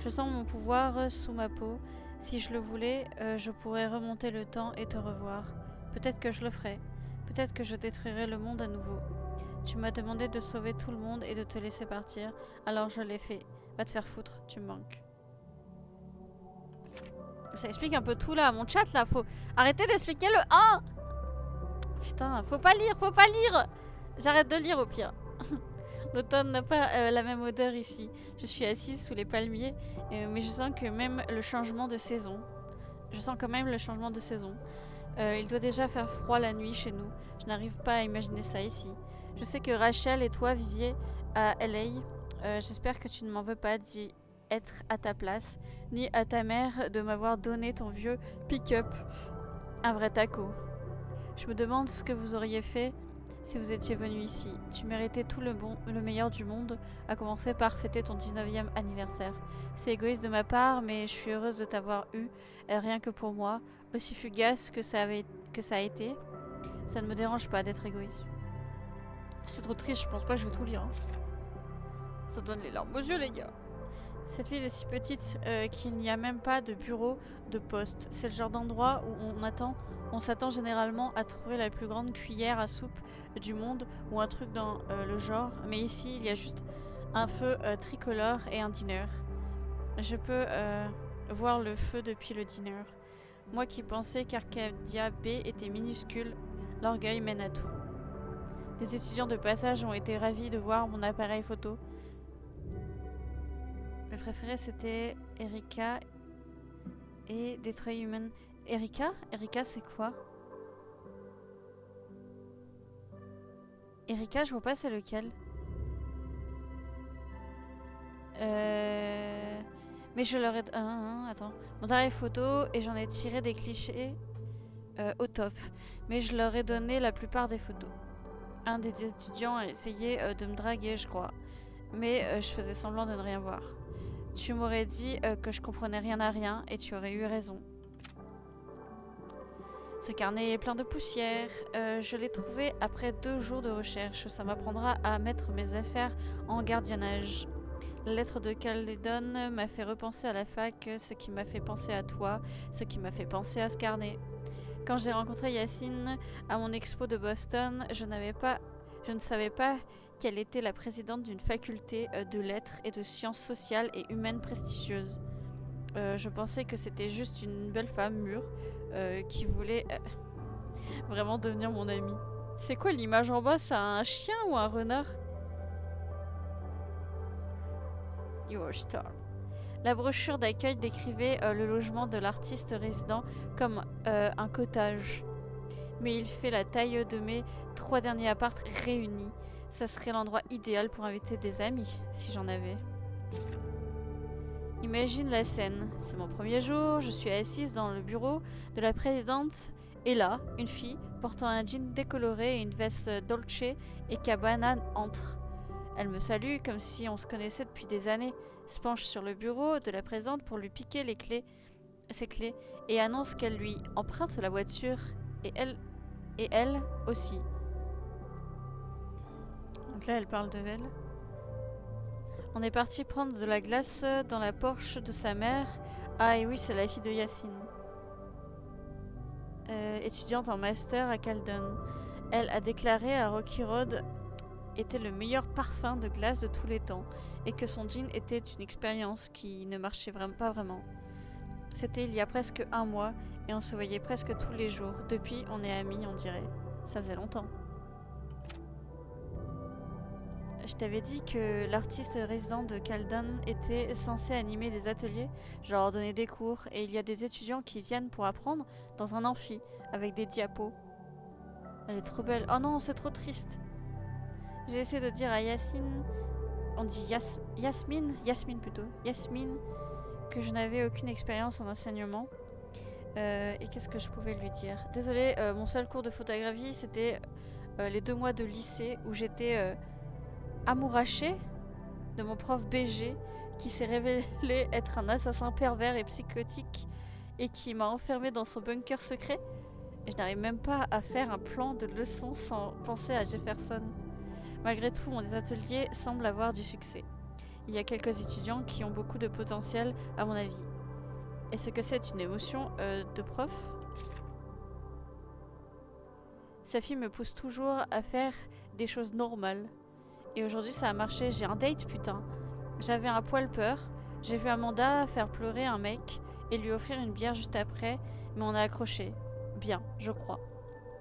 Je sens mon pouvoir sous ma peau. Si je le voulais, je pourrais remonter le temps et te revoir. Peut-être que je le ferai. Peut-être que je détruirai le monde à nouveau. Tu m'as demandé de sauver tout le monde et de te laisser partir, alors je l'ai fait. Va te faire foutre, tu me manques. Ça explique un peu tout là, mon chat là, faut arrêter d'expliquer le 1. Putain, faut pas lire, faut pas lire. J'arrête de lire au pire. L'automne n'a pas la même odeur ici. Je suis assise sous les palmiers, mais je sens que même le changement de saison. Je sens quand même le changement de saison. Il doit déjà faire froid la nuit chez nous. Je n'arrive pas à imaginer ça ici. Je sais que Rachel et toi viviez à LA. J'espère que tu ne m'en veux pas d'y être à ta place, ni à ta mère de m'avoir donné ton vieux pick-up. Un vrai taco. Je me demande ce que vous auriez fait si vous étiez venu ici. Tu méritais tout le meilleur du monde, à commencer par fêter ton 19e anniversaire. C'est égoïste de ma part, mais je suis heureuse de t'avoir eu, rien que pour moi, aussi fugace que ça a été. Ça ne me dérange pas d'être égoïste. C'est trop triste, je pense pas que je vais tout lire. Hein. Ça donne les larmes aux yeux, les gars. Cette ville est si petite qu'il n'y a même pas de bureau de poste. C'est le genre d'endroit où on s'attend généralement à trouver la plus grande cuillère à soupe du monde ou un truc dans le genre. Mais ici, il y a juste un feu tricolore et un dîner. Je peux voir le feu depuis le dîner. Moi qui pensais qu'Arcadia B était minuscule, l'orgueil mène à tout. Des étudiants de passage ont été ravis de voir mon appareil photo. Mes préférés c'était Erika et Detroit Human. Erika c'est quoi? Erika, je vois pas c'est lequel. Mais je leur ai... attends. Mon appareil photo et j'en ai tiré des clichés au top. Mais je leur ai donné la plupart des photos. Un des étudiants a essayé de me draguer, je crois. Mais je faisais semblant de ne rien voir. Tu m'aurais dit que je comprenais rien à rien et tu aurais eu raison. Ce carnet est plein de poussière. Je l'ai trouvé après 2 jours de recherche. Ça m'apprendra à mettre mes affaires en gardiennage. La lettre de Caledon m'a fait repenser à la fac, ce qui m'a fait penser à toi, ce qui m'a fait penser à ce carnet. Quand j'ai rencontré Yacine à mon expo de Boston, je ne savais pas qu'elle était la présidente d'une faculté de lettres et de sciences sociales et humaines prestigieuses. Je pensais que c'était juste une belle femme mûre qui voulait vraiment devenir mon amie. C'est quoi l'image en bas? C'est un chien ou un renard? Your Star. La brochure d'accueil décrivait le logement de l'artiste résident comme un cottage. Mais il fait la taille de mes 3 derniers apparts réunis. Ça serait l'endroit idéal pour inviter des amis, si j'en avais. Imagine la scène. C'est mon premier jour, je suis assise dans le bureau de la présidente. Et là, une fille portant un jean décoloré et une veste Dolce et Gabbana entre. Elle me salue comme si on se connaissait depuis des années, se penche sur le bureau de la présidente pour lui piquer ses clés et annonce qu'elle lui emprunte la voiture et elle aussi. Donc là, elle parle de elle. On est parti prendre de la glace dans la Porsche de sa mère. Ah et oui, c'est la fille de Yacine. Étudiante en master à Caledon. Elle a déclaré à Rocky Road était le meilleur parfum de glace de tous les temps et que son jean était une expérience qui ne marchait pas vraiment. C'était il y a presque 1 mois et on se voyait presque tous les jours. Depuis, on est amis, on dirait. Ça faisait longtemps. Je t'avais dit que l'artiste résident de Caledon était censé animer des ateliers, genre donner des cours, et il y a des étudiants qui viennent pour apprendre dans un amphi avec des diapos. Elle est trop belle. Oh non, c'est trop triste. J'ai essayé de dire à Yacine, on dit Yasmine plutôt, Yasmine, que je n'avais aucune expérience en enseignement. Et qu'est-ce que je pouvais lui dire? Désolée, mon seul cours de photographie, c'était les 2 mois de lycée où j'étais amourachée de mon prof BG qui s'est révélé être un assassin pervers et psychotique et qui m'a enfermée dans son bunker secret. Et je n'arrive même pas à faire un plan de leçon sans penser à Jefferson. Malgré tout, mon atelier semble avoir du succès. Il y a quelques étudiants qui ont beaucoup de potentiel, à mon avis. Est-ce que c'est une émotion de prof? Sa fille me pousse toujours à faire des choses normales. Et aujourd'hui ça a marché, j'ai un date putain. J'avais un poil peur, j'ai vu Amanda faire pleurer un mec et lui offrir une bière juste après, mais on a accroché. Bien, je crois.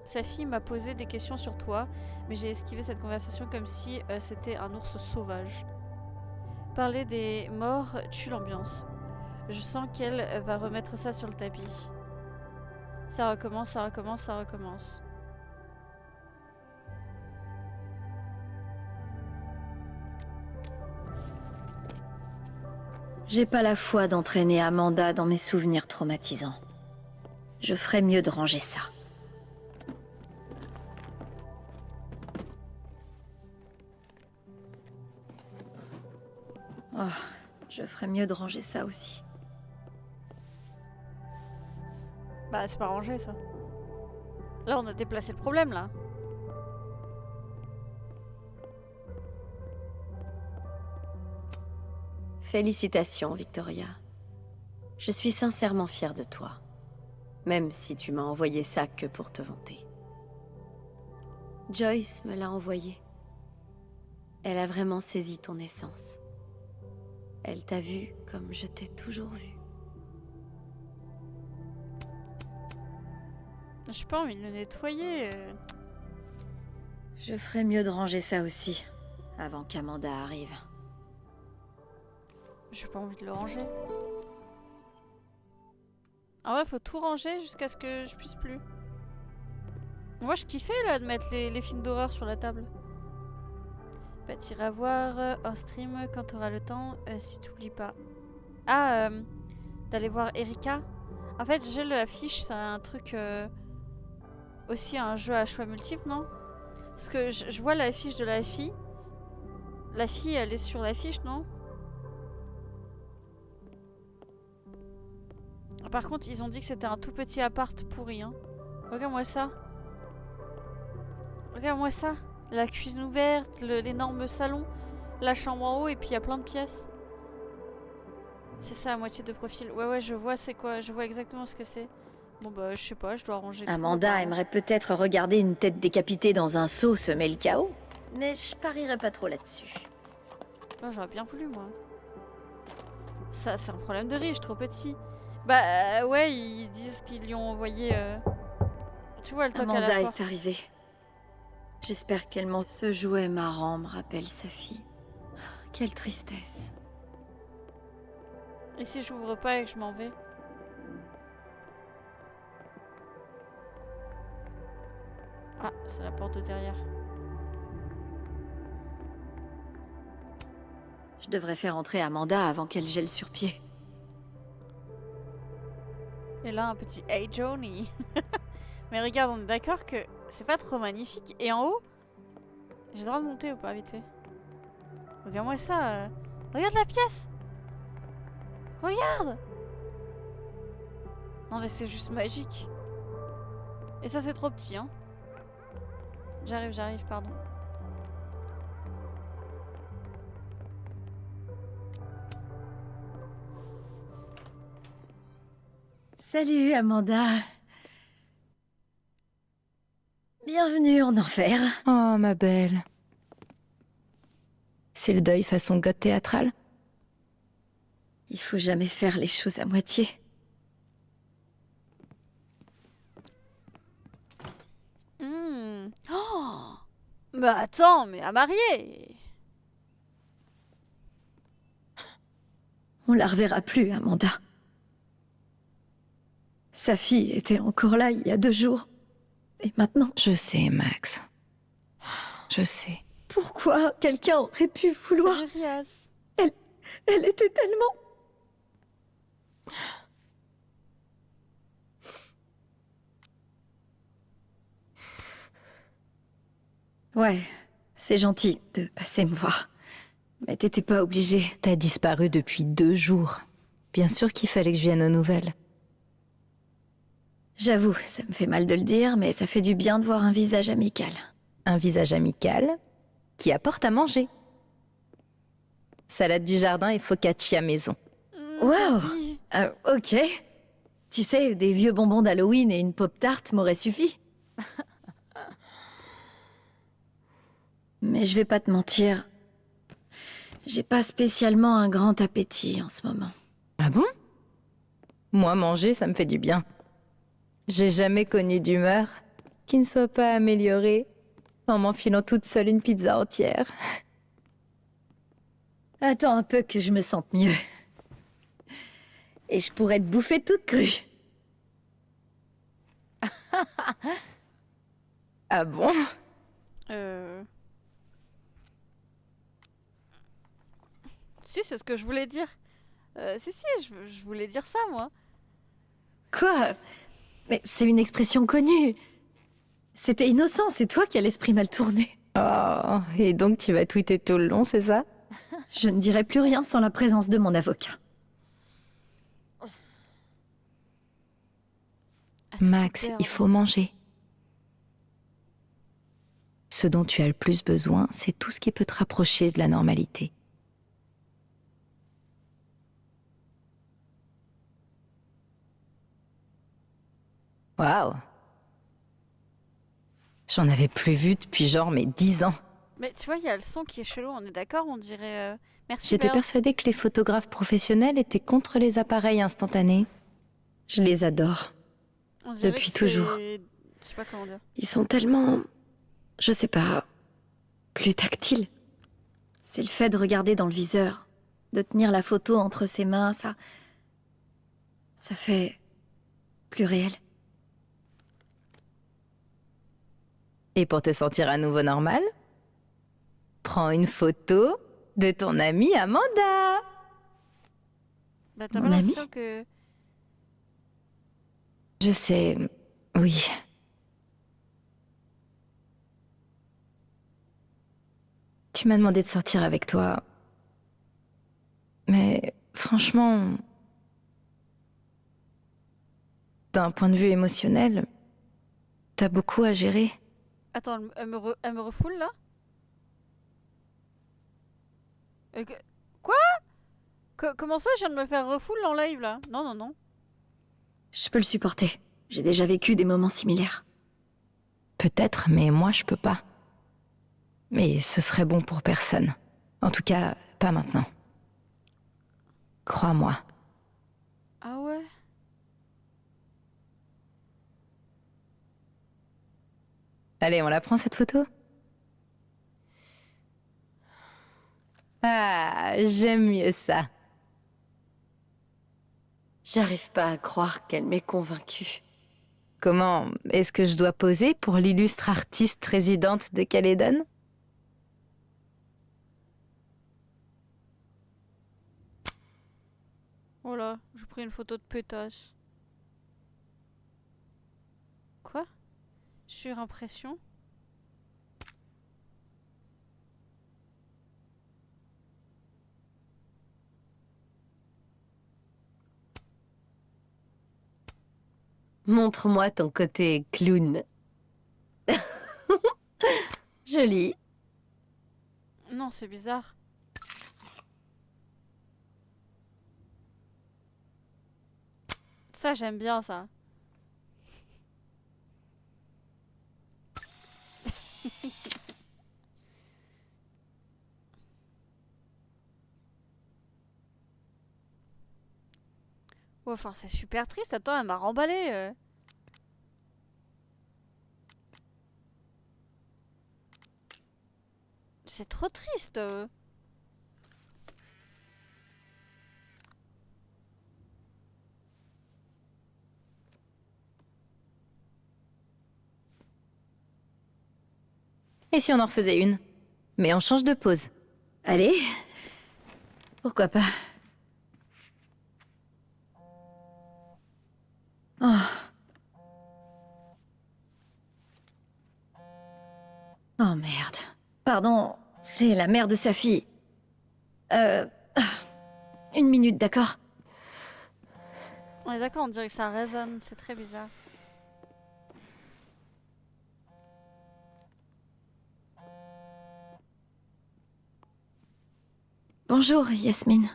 Sa fille m'a posé des questions sur toi, mais j'ai esquivé cette conversation comme si c'était un ours sauvage. Parler des morts tue l'ambiance. Je sens qu'elle va remettre ça sur le tapis. Ça recommence, ça recommence, ça recommence. J'ai pas la foi d'entraîner Amanda dans mes souvenirs traumatisants. Je ferais mieux de ranger ça. Oh, je ferais mieux de ranger ça aussi. Bah c'est pas rangé ça. Là on a déplacé le problème là. Félicitations, Victoria. Je suis sincèrement fière de toi. Même si tu m'as envoyé ça que pour te vanter. Joyce me l'a envoyé. Elle a vraiment saisi ton essence. Elle t'a vu comme je t'ai toujours vu. J'ai pas envie de le nettoyer. Je ferais mieux de ranger ça aussi, avant qu'Amanda arrive. J'ai pas envie de le ranger. En vrai, faut tout ranger jusqu'à ce que je puisse plus. Moi, je kiffais là de mettre les films d'horreur sur la table. Bah, t'iras voir hors stream quand t'auras le temps, si t'oublies pas. Ah, d'aller voir Erika. En fait, j'ai l'affiche, c'est un truc. Aussi un jeu à choix multiples, non? Parce que je vois l'affiche de la fille. La fille, elle est sur l'affiche, non? Par contre, ils ont dit que c'était un tout petit appart pourri, hein. Regarde-moi ça. Regarde-moi ça. La cuisine ouverte, l'énorme salon, la chambre en haut, et puis il y a plein de pièces. C'est ça, à moitié de profil. Ouais, je vois c'est quoi. Je vois exactement ce que c'est. Bon bah, je sais pas, je dois ranger tout. Amanda aimerait peut-être regarder une tête décapitée dans un seau semer le chaos, mais je parierais pas trop là-dessus. Oh, j'aurais bien voulu, moi. Ça, c'est un problème de riche, trop petit. Bah ouais, ils disent qu'ils lui ont envoyé... Tu vois, le toc à la Amanda porte. est arrivée. J'espère qu'elle m'en... Ce jouet marrant me rappelle sa fille. Quelle tristesse. Et si j'ouvre pas et que je m'en vais? Ah, c'est la porte de derrière. Je devrais faire entrer Amanda avant qu'elle gèle sur pied. Et là, un petit « Hey, Johnny !» Mais regarde, on est d'accord que c'est pas trop magnifique. Et en haut, j'ai le droit de monter ou pas, vite fait? Regarde-moi ça. Regarde la pièce. Regarde. Non mais c'est juste magique. Et ça, c'est trop petit, hein. J'arrive, pardon. Salut, Amanda. Bienvenue en enfer. Oh, ma belle. C'est le deuil façon goth théâtrale? Il faut jamais faire les choses à moitié. Oh, bah attends, mais à marier. On la reverra plus, Amanda. Sa fille était encore là il y a 2 jours. Et maintenant... Je sais, Max. Je sais. Pourquoi quelqu'un aurait pu vouloir... Salut, Rias. Elle était tellement... Ouais, c'est gentil de passer me voir. Mais t'étais pas obligée. T'as disparu depuis 2 jours. Bien sûr qu'il fallait que je vienne aux nouvelles. J'avoue, ça me fait mal de le dire, mais ça fait du bien de voir un visage amical. Un visage amical qui apporte à manger. Salade du jardin et focaccia maison. Waouh. Oui. Ok. Tu sais, des vieux bonbons d'Halloween et une pop-tart m'auraient suffi. Mais je vais pas te mentir. J'ai pas spécialement un grand appétit en ce moment. Ah bon? Moi, manger, ça me fait du bien. J'ai jamais connu d'humeur qui ne soit pas améliorée en m'enfilant toute seule une pizza entière. Attends un peu que je me sente mieux. Et je pourrais te bouffer toute crue. Ah bon? Si, c'est ce que je voulais dire. Si, je voulais dire ça, moi. Quoi? Mais c'est une expression connue. C'était innocent, c'est toi qui as l'esprit mal tourné. Oh, et donc tu vas tweeter tout le long, c'est ça? Je ne dirai plus rien sans la présence de mon avocat. Ah, Max, super, il faut manger. Ce dont tu as le plus besoin, c'est tout ce qui peut te rapprocher de la normalité. Waouh! J'en avais plus vu depuis genre mes 10 ans. Mais tu vois, il y a le son qui est chelou, on est d'accord? On dirait. Merci, J'étais Bird. persuadée que les photographes professionnels étaient contre les appareils instantanés. Je les adore. On dirait Depuis que toujours. c'est- Je sais pas comment dire. Ils sont tellement... je sais pas... plus tactiles. C'est le fait de regarder dans le viseur, de tenir la photo entre ses mains, ça... ça fait... plus réel. Et pour te sentir à nouveau normal, prends une photo de ton amie Amanda. Bah, t'as Mon pas ami? l'impression que. Je sais, oui. Tu m'as demandé de sortir avec toi. Mais franchement, d'un point de vue émotionnel, t'as beaucoup à gérer. Attends, elle me refoule là? Quoi? Comment ça, je viens de me faire refoule en live là? Non, non, non. Je peux le supporter. J'ai déjà vécu des moments similaires. Peut-être, mais moi je peux pas. Et ce serait bon pour personne. En tout cas, pas maintenant. Crois-moi. Ah ouais? Allez, on la prend cette photo? Ah, j'aime mieux ça. J'arrive pas à croire qu'elle m'ait convaincue. Comment est-ce que je dois poser pour l'illustre artiste résidente de Calédon? Oh là, j'ai pris une photo de pétasse. Quoi? Surimpression? Montre-moi ton côté clown. Joli. Non, c'est bizarre. Ça, j'aime bien ça. Ouais, enfin, c'est super triste. Attends, elle m'a remballé. C'est trop triste. Et si on en refaisait une? Mais on change de pose. Allez. Pourquoi pas. Oh. Oh merde. Pardon, c'est la mère de sa fille. Euh... Une minute, d'accord? On est d'accord, on dirait que ça résonne. C'est très bizarre. Bonjour, Yasmine.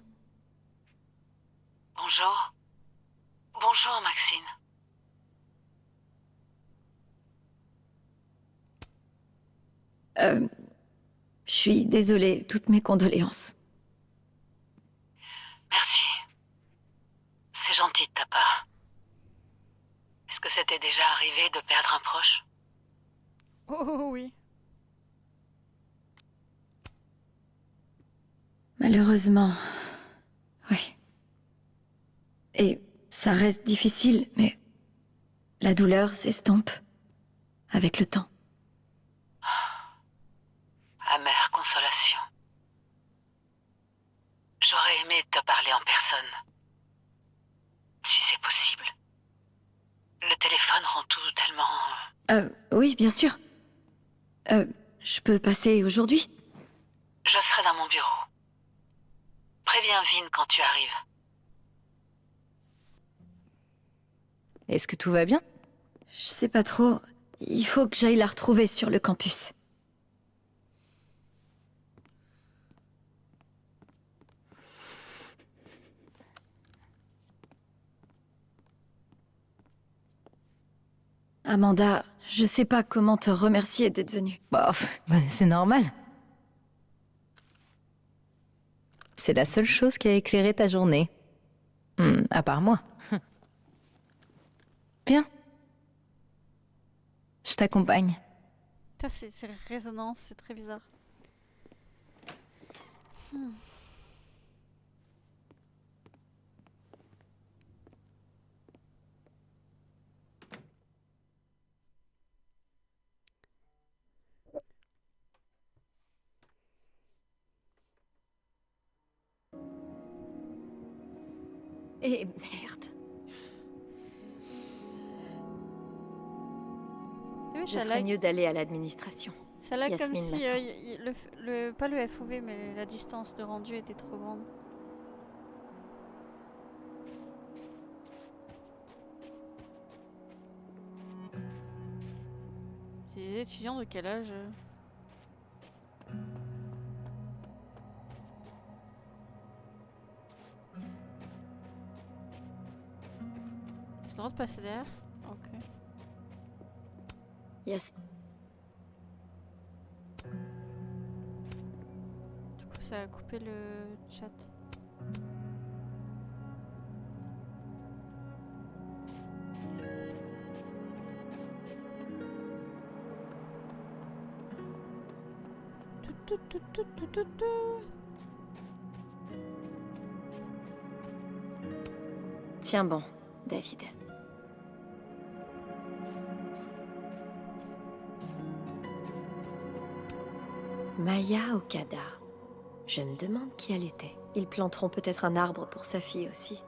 Bonjour. Bonjour, Maxine. Je suis désolée, toutes mes condoléances. Merci. C'est gentil de ta part. Est-ce que c'était déjà arrivé de perdre un proche? Oh oui. Malheureusement, oui. Et ça reste difficile, mais la douleur s'estompe avec le temps. Amère consolation. J'aurais aimé te parler en personne. Si c'est possible. Le téléphone rend tout tellement... Oui, bien sûr. Je peux passer aujourd'hui? Je serai dans mon bureau. Préviens Vin quand tu arrives. Est-ce que tout va bien? Je sais pas trop. Il faut que j'aille la retrouver sur le campus. Amanda, je sais pas comment te remercier d'être venue. C'est normal. C'est la seule chose qui a éclairé ta journée. À part moi. Viens. Je t'accompagne. Ça, c'est résonance, c'est très bizarre. Et merde. Oui, Je ça ferais lag. mieux d'aller à l'administration. Ça lag comme Yasmine si m'attend. pas le FOV, mais la distance de rendu était trop grande. C'est des étudiants de quel âge? J'ai le droit de passer derrière? Ok. Yes. Du coup, ça a coupé le chat. Tiens bon, David. Maya Okada. Je me demande qui elle était. Ils planteront peut-être un arbre pour sa fille aussi.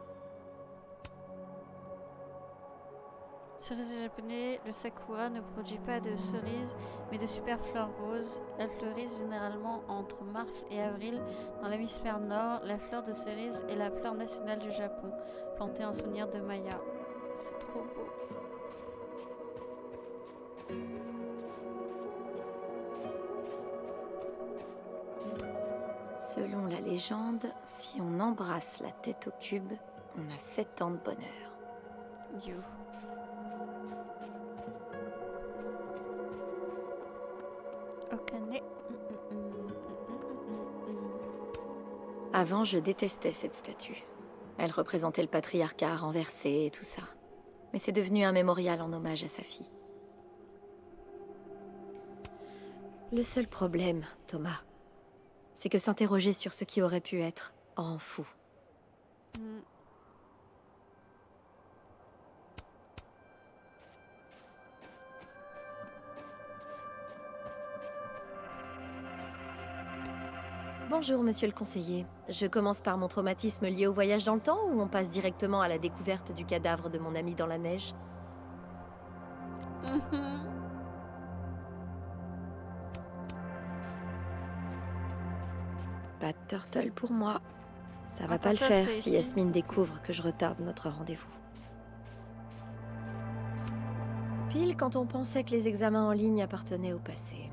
Cerise japonais, le sakura ne produit pas de cerises, mais de super fleurs roses. Elles fleurissent généralement entre mars et avril dans l'hémisphère nord. La fleur de cerise est la fleur nationale du Japon, plantée en souvenir de Maya. C'est trop beau. Selon la légende, si on embrasse la tête au cube, on a 7 ans de bonheur. You. Okane. Avant, je détestais cette statue. Elle représentait le patriarcat renversé et tout ça. Mais c'est devenu un mémorial en hommage à sa fille. Le seul problème, Thomas, c'est que s'interroger sur ce qui aurait pu être rend fou. Bonjour, monsieur le conseiller. Je commence par mon traumatisme lié au voyage dans le temps ou on passe directement à la découverte du cadavre de mon ami dans la neige? Pas de turtle pour moi. Ça va pas le turtle, faire c'est si ici. Yasmine découvre que je retarde notre rendez-vous. Pile quand on pensait que les examens en ligne appartenaient au passé.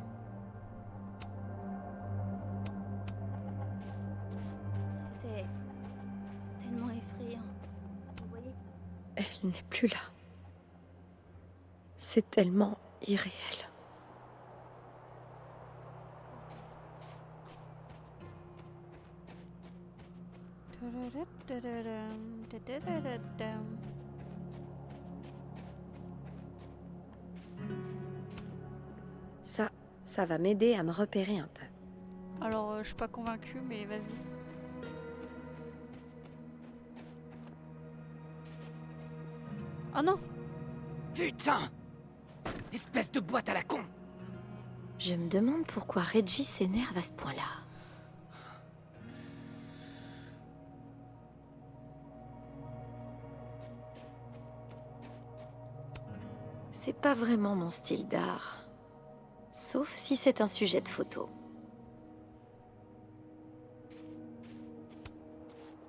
Elle n'est plus là. C'est tellement irréel. Ça va m'aider à me repérer un peu. Alors, je suis pas convaincue, mais vas-y. Oh non! Putain! Espèce de boîte à la con! Je me demande pourquoi Reggie s'énerve à ce point-là. C'est pas vraiment mon style d'art. Sauf si c'est un sujet de photo.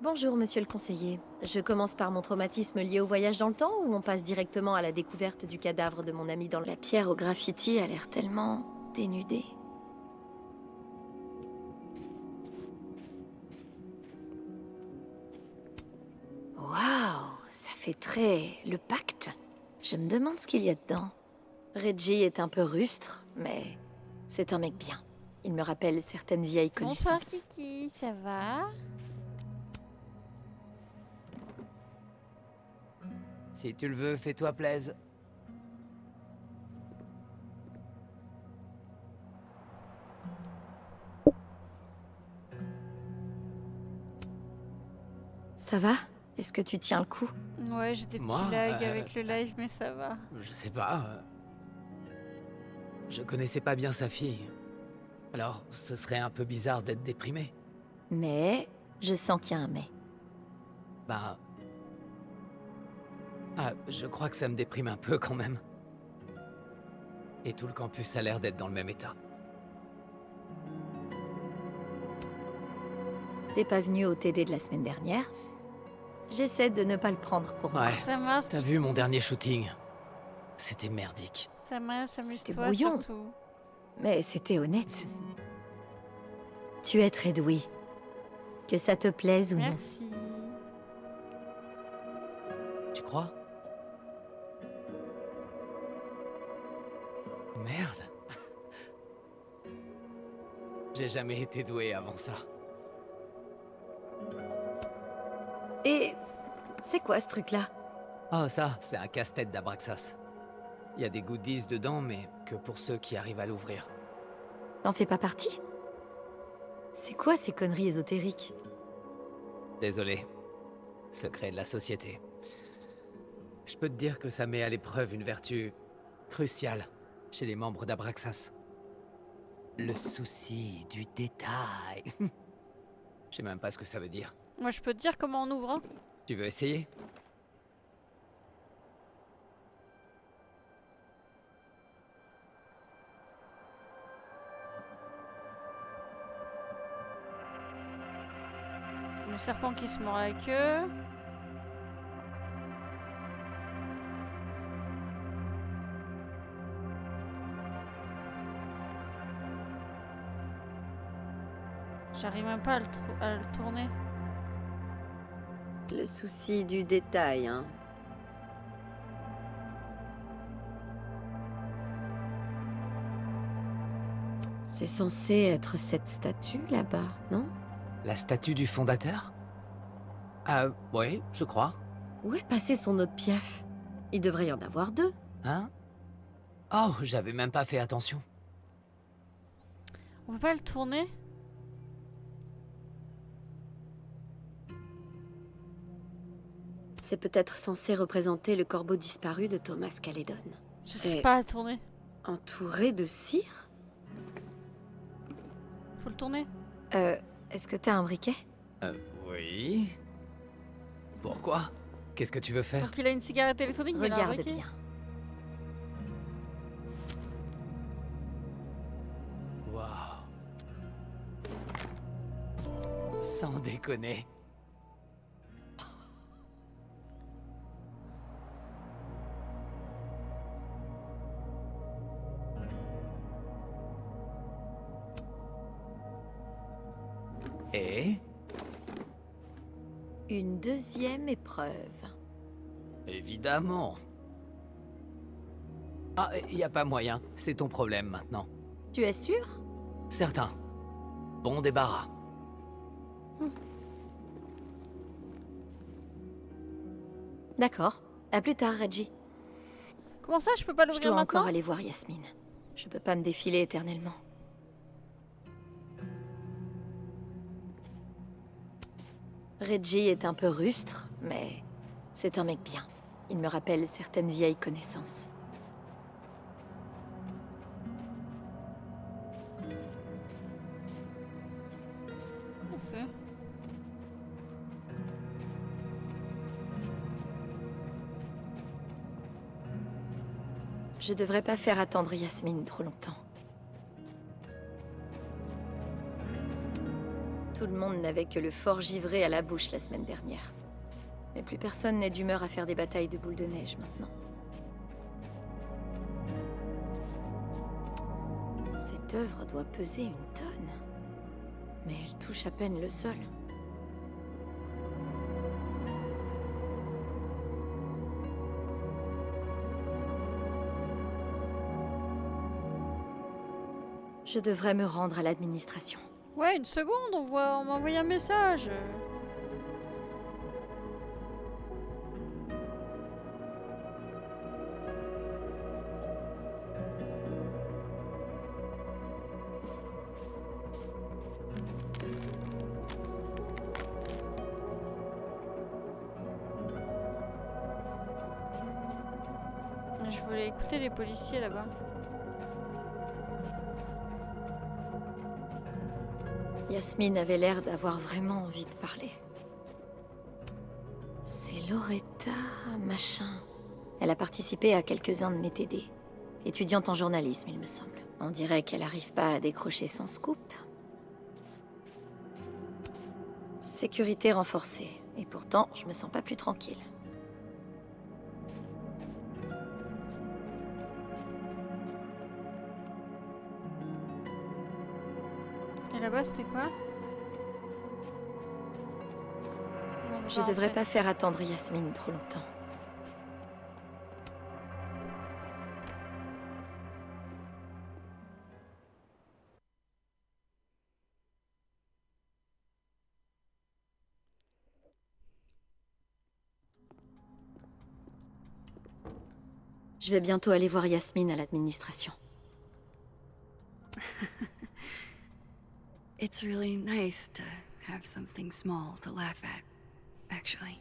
Bonjour, monsieur le conseiller. Je commence par mon traumatisme lié au voyage dans le temps ou on passe directement à la découverte du cadavre de mon ami dans la pierre au graffiti a l'air tellement dénudée. Waouh, ça fait très... le pacte. Je me demande ce qu'il y a dedans. Reggie est un peu rustre, mais c'est un mec bien. Il me rappelle certaines vieilles Bonsoir connaissances. Kiki, ça va? Si tu le veux, fais-toi plaise. Ça va? Est-ce que tu tiens le coup? Ouais, j'ai des petits Moi, lags avec le live, mais ça va. Je sais pas. Je connaissais pas bien sa fille. Alors, ce serait un peu bizarre d'être déprimé. Mais je sens qu'il y a un mais. Bah... Ah, je crois que ça me déprime un peu quand même. Et tout le campus a l'air d'être dans le même état. T'es pas venu au TD de la semaine dernière? J'essaie de ne pas le prendre pour moi. Ouais, Ça marche. t'as vu mon dernier shooting? C'était merdique. Ça marche, C'était amuse-toi brouillon. surtout. Mais c'était honnête. Tu es très doué. Que ça te plaise ou non. Merci. Tu crois? Merde. J'ai jamais été doué avant ça. Et c'est quoi ce truc-là? Oh ça, c'est un casse-tête d'Abraxas. Il y a des goodies dedans, mais que pour ceux qui arrivent à l'ouvrir. T'en fais pas partie? C'est quoi ces conneries ésotériques? Désolé. Secret de la société. Je peux te dire que ça met à l'épreuve une vertu cruciale chez les membres d'Abraxas. Le souci du détail. Je sais même pas ce que ça veut dire. Moi, je peux te dire comment on ouvre. Hein. Tu veux essayer? Le serpent qui se mord la queue. J'arrive même pas à le tourner. Le souci du détail, hein. C'est censé être cette statue là-bas, non? La statue du fondateur? Ah, ouais, je crois. Où est passé son autre Piaf? Il devrait y en avoir deux. Hein? Oh, j'avais même pas fait attention. On peut pas le tourner? C'est peut-être censé représenter le corbeau disparu de Thomas Caledon. J'arrive C'est pas à le tourner. entouré de cire? Faut le tourner. Est-ce que t'as un briquet? Oui. Pourquoi? Qu'est-ce que tu veux faire? Donc il a une cigarette électronique, mais il a un Regarde briquet. bien. Waouh. Sans déconner. Et? Une deuxième épreuve. Évidemment. Ah, y a pas moyen. C'est ton problème maintenant. Tu es sûr? Certain. Bon débarras. D'accord. À plus tard, Reggie. Comment ça, je peux pas Je l'ouvrir dois maintenant? encore aller voir Yasmine. Je peux pas me défiler éternellement. Reggie est un peu rustre, mais c'est un mec bien. Il me rappelle certaines vieilles connaissances. Ok. Je devrais pas faire attendre Yasmine trop longtemps. Tout le monde n'avait que le fort givré à la bouche la semaine dernière. Mais plus personne n'est d'humeur à faire des batailles de boules de neige maintenant. Cette œuvre doit peser une tonne. Mais elle touche à peine le sol. Je devrais me rendre à l'administration. Ouais, une seconde, on m'a envoyé un message. Je voulais écouter les policiers là-bas. Yasmine avait l'air d'avoir vraiment envie de parler. C'est Loretta, machin. Elle a participé à quelques-uns de mes TD. Étudiante en journalisme, il me semble. On dirait qu'elle n'arrive pas à décrocher son scoop. Sécurité renforcée. Et pourtant, je me sens pas plus tranquille. Et là-bas, c'était quoi? On Je verra devrais après. pas faire attendre Yasmine trop longtemps. Je vais bientôt aller voir Yasmine à l'administration. It's really nice to have something small to laugh at, actually.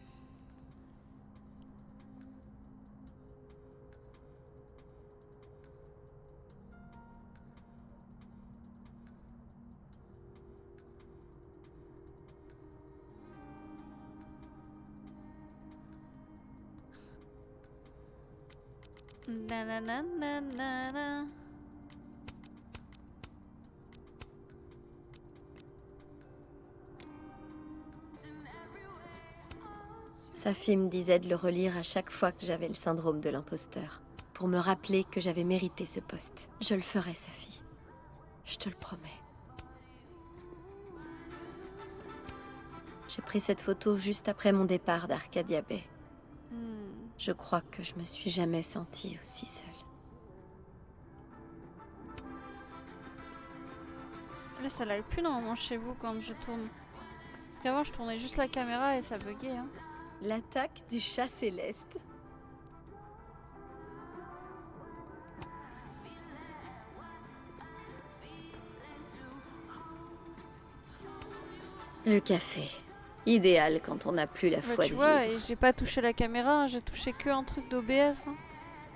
Nanananana. Sa fille me disait de le relire à chaque fois que j'avais le syndrome de l'imposteur, pour me rappeler que j'avais mérité ce poste. Je le ferai, sa fille. Je te le promets. J'ai pris cette photo juste après mon départ d'Arcadia Bay. Je crois que je me suis jamais sentie aussi seule. Là, ça lag plus normalement chez vous quand je tourne. Parce qu'avant, je tournais juste la caméra et ça buguait. Hein. L'attaque du chat céleste. Le café. Idéal quand on n'a plus la Bah, foi tu de vois, vivre. et j'ai pas touché la caméra, hein, j'ai touché que un truc d'OBS. Hein.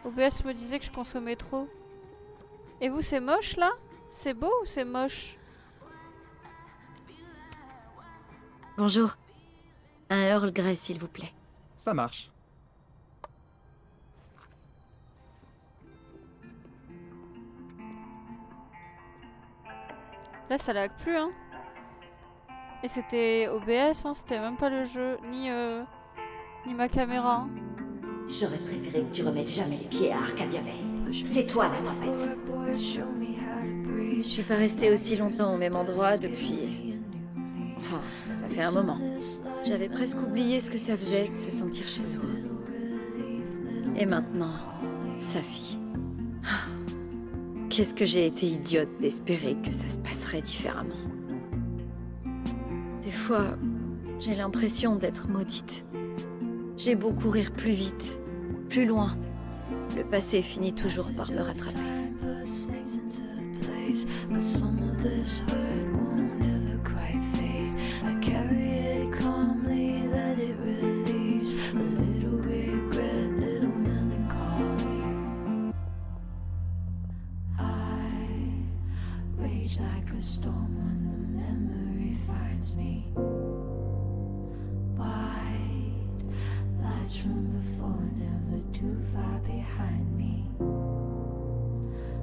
OBS me disait que je consommais trop. Et vous, c'est moche là? C'est beau ou c'est moche? Bonjour. Un Earl Grey, s'il vous plaît. Ça marche. Là, ça lag plus, hein. Et c'était OBS, hein, c'était même pas le jeu, ni ma caméra. Hein. J'aurais préféré que tu remettes jamais les pieds à Arcadia Bay. C'est toi la tempête. Je suis pas restée aussi longtemps au même endroit depuis... Enfin, ça fait un moment. J'avais presque oublié ce que ça faisait de se sentir chez soi. Et maintenant, sa fille. Ah, qu'est-ce que j'ai été idiote d'espérer que ça se passerait différemment. Des fois, j'ai l'impression d'être maudite. J'ai beau courir plus vite, plus loin. Le passé finit toujours par me rattraper. Like a storm when the memory finds me. White lights from before, never too far behind me.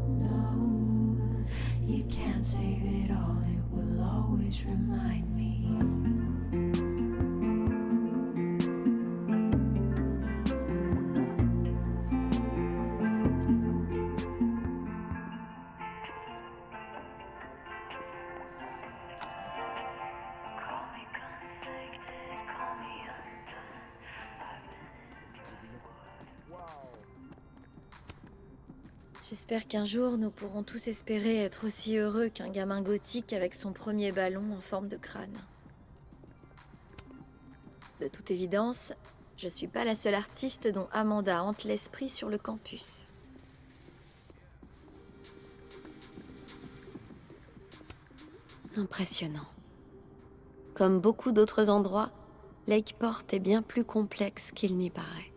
No, you can't save it all, it will always remind me. J'espère qu'un jour, nous pourrons tous espérer être aussi heureux qu'un gamin gothique avec son premier ballon en forme de crâne. De toute évidence, je suis pas la seule artiste dont Amanda hante l'esprit sur le campus. Impressionnant. Comme beaucoup d'autres endroits, Lakeport est bien plus complexe qu'il n'y paraît.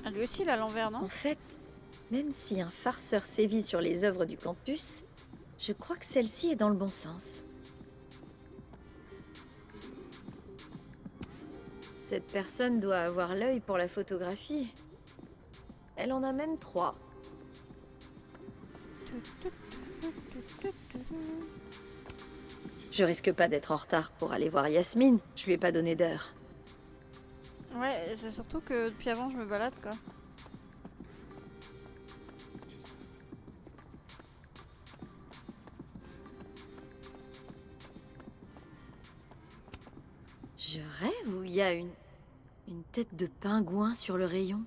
Ah, lui aussi, il a l'envers, non? En fait, même si un farceur sévit sur les œuvres du campus, je crois que celle-ci est dans le bon sens. Cette personne doit avoir l'œil pour la photographie. Elle en a même 3. Je risque pas d'être en retard pour aller voir Yasmine, je lui ai pas donné d'heure. Ouais, c'est surtout que depuis avant, je me balade, quoi. Je rêve ou il y a une tête de pingouin sur le rayon?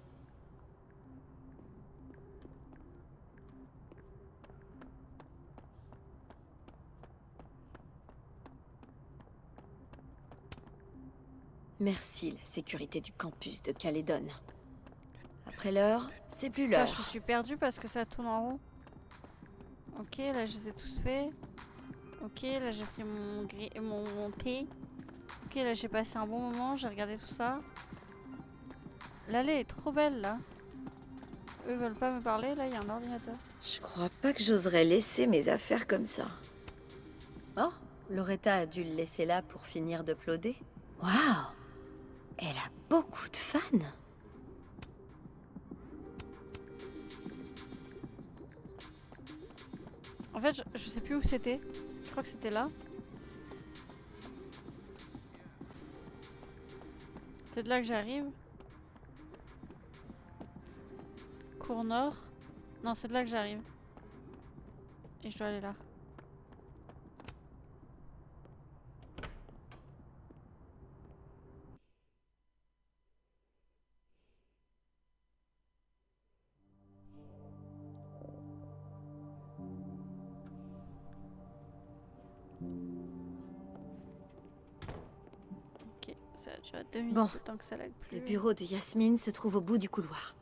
Merci, la sécurité du campus de Calédon. Après l'heure, c'est plus Putain, l'heure. je suis perdue parce que ça tourne en rond. Ok, là, je les ai tous faits. Ok, là, j'ai pris mon thé. Ok, là, j'ai passé un bon moment, j'ai regardé tout ça. L'allée est trop belle, là. Eux veulent pas me parler, là, il y a un ordinateur. Je crois pas que j'oserais laisser mes affaires comme ça. Oh, Loretta a dû le laisser là pour finir de ploder. Waouh! Elle a beaucoup de fans! En fait, je sais plus où c'était. Je crois que c'était là. C'est de là que j'arrive. Cours nord. Non, c'est de là que j'arrive. Et je dois aller là. Ok, ça a duré 2 minutes Bon, le temps que ça lag plus. Le bureau de Yasmine se trouve au bout du couloir.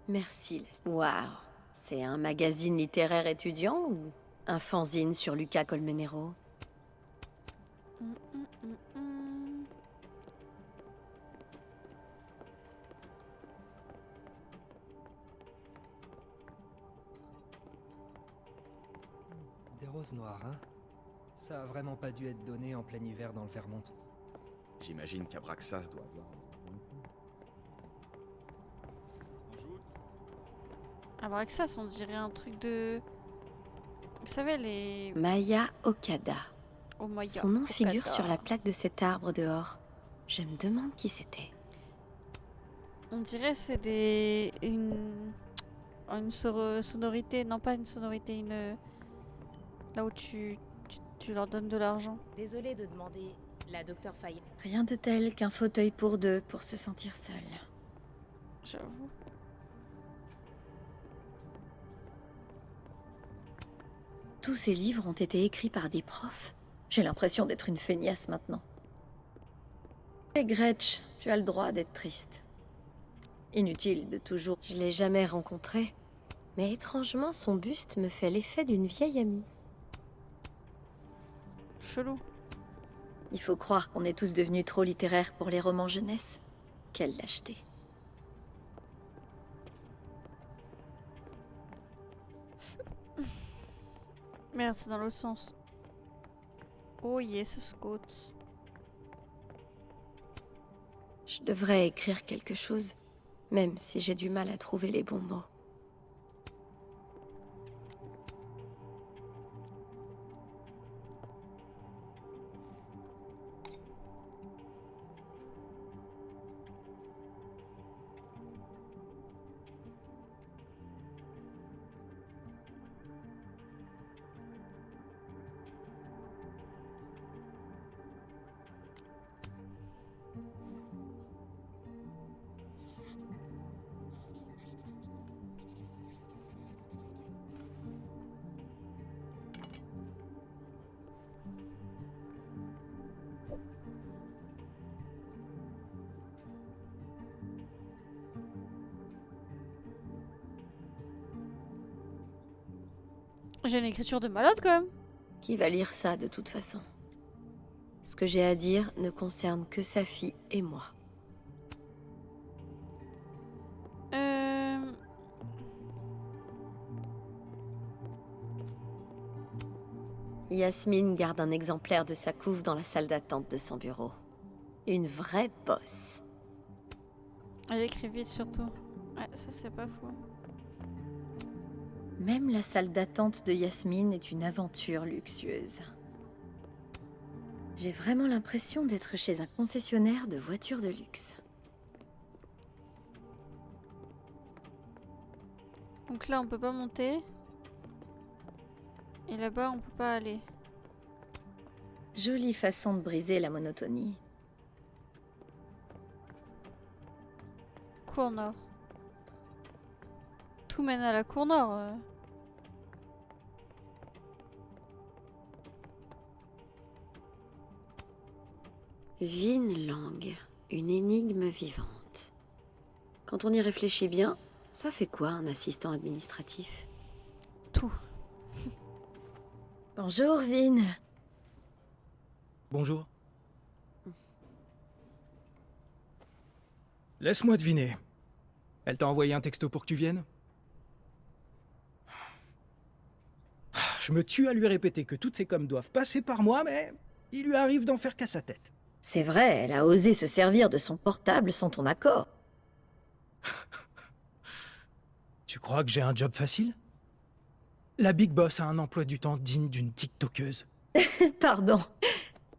Merci. Waouh! C'est un magazine littéraire étudiant ou un fanzine sur Luca Colmenero? Hum. Des roses noires, hein? Ça a vraiment pas dû être donné en plein hiver dans le Vermont. J'imagine qu'Abraxas doit avoir... Abraxas, on dirait un truc de... Vous savez, les... Maya Okada. Oh my god. Son nom figure Okada. sur la plaque de cet arbre dehors. Je me demande qui c'était. On dirait c'est des... une sonorité, non pas une sonorité, une... Là où tu leur donnes de l'argent. Désolée de demander, la docteur Fayet. Rien de tel qu'un fauteuil pour deux pour se sentir seul. J'avoue. Tous ces livres ont été écrits par des profs. J'ai l'impression d'être une feignasse maintenant. Et Gretch, tu as le droit d'être triste. Inutile de toujours... Je l'ai jamais rencontré, mais étrangement, son buste me fait l'effet d'une vieille amie. Chelou. Il faut croire qu'on est tous devenus trop littéraires pour les romans jeunesse. Quelle lâcheté. Merde, c'est dans l'autre sens. Oh yes, Scott. Je devrais écrire quelque chose, même si j'ai du mal à trouver les bons mots. J'ai une écriture de malade quand même. Qui va lire ça de toute façon? Ce que j'ai à dire ne concerne que sa fille et moi. Yasmine garde un exemplaire de sa couve dans la salle d'attente de son bureau. Une vraie bosse. Elle écrit vite surtout. Ouais, ça c'est pas faux. Même la salle d'attente de Yasmine est une aventure luxueuse. J'ai vraiment l'impression d'être chez un concessionnaire de voitures de luxe. Donc là on peut pas monter. Et là-bas on peut pas aller. Jolie façon de briser la monotonie. Cour Nord. Tout mène à la Cour Nord. Vinlang, une énigme vivante. Quand on y réfléchit bien, ça fait quoi un assistant administratif? Tout. Bonjour Vin. Bonjour. Laisse-moi deviner. Elle t'a envoyé un texto pour que tu viennes? Je me tue à lui répéter que toutes ces coms doivent passer par moi, mais il lui arrive d'en faire qu'à sa tête. C'est vrai, elle a osé se servir de son portable sans ton accord. Tu crois que j'ai un job facile? La Big Boss a un emploi du temps digne d'une TikTokeuse. Pardon,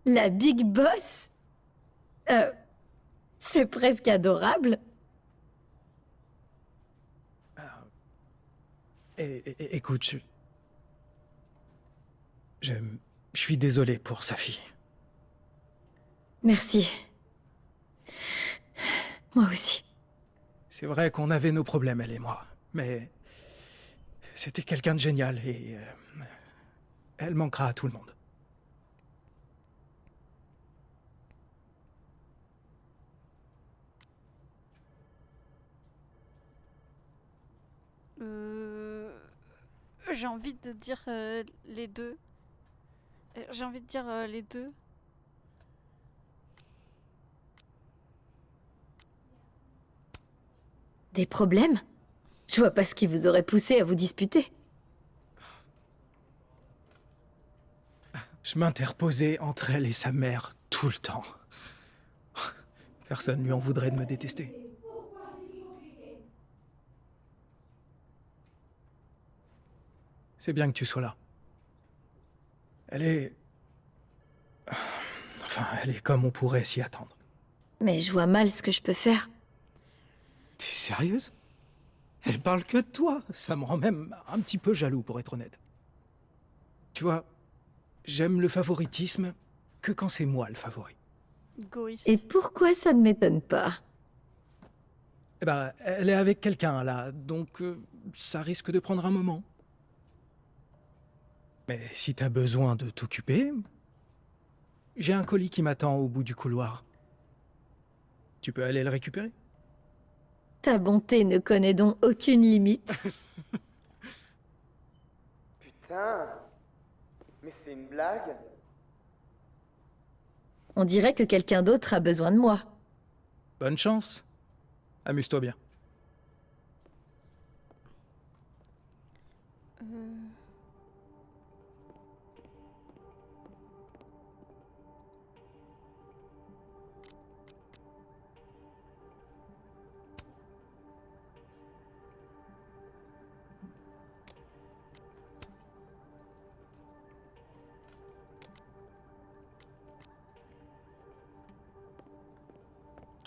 la Big Boss? C'est presque adorable. Écoute, je suis désolé pour sa fille. Merci. Moi aussi. C'est vrai qu'on avait nos problèmes, elle et moi, mais c'était quelqu'un de génial et elle manquera à tout le monde. J'ai envie de dire les deux. J'ai envie de dire les deux. Des problèmes? Je vois pas ce qui vous aurait poussé à vous disputer. Je m'interposais entre elle et sa mère tout le temps. Personne lui en voudrait de me détester. C'est bien que tu sois là. Elle est... Enfin, elle est comme on pourrait s'y attendre. Mais je vois mal ce que je peux faire. T'es sérieuse? Elle parle que de toi. Ça me rend même un petit peu jaloux, pour être honnête. Tu vois, j'aime le favoritisme que quand c'est moi le favori. Égoïste. Et pourquoi ça ne m'étonne pas? Eh ben, elle est avec quelqu'un, là, donc ça risque de prendre un moment. Mais si t'as besoin de t'occuper, j'ai un colis qui m'attend au bout du couloir. Tu peux aller le récupérer? Ta bonté ne connaît donc aucune limite. Putain, mais c'est une blague? On dirait que quelqu'un d'autre a besoin de moi. Bonne chance. Amuse-toi bien.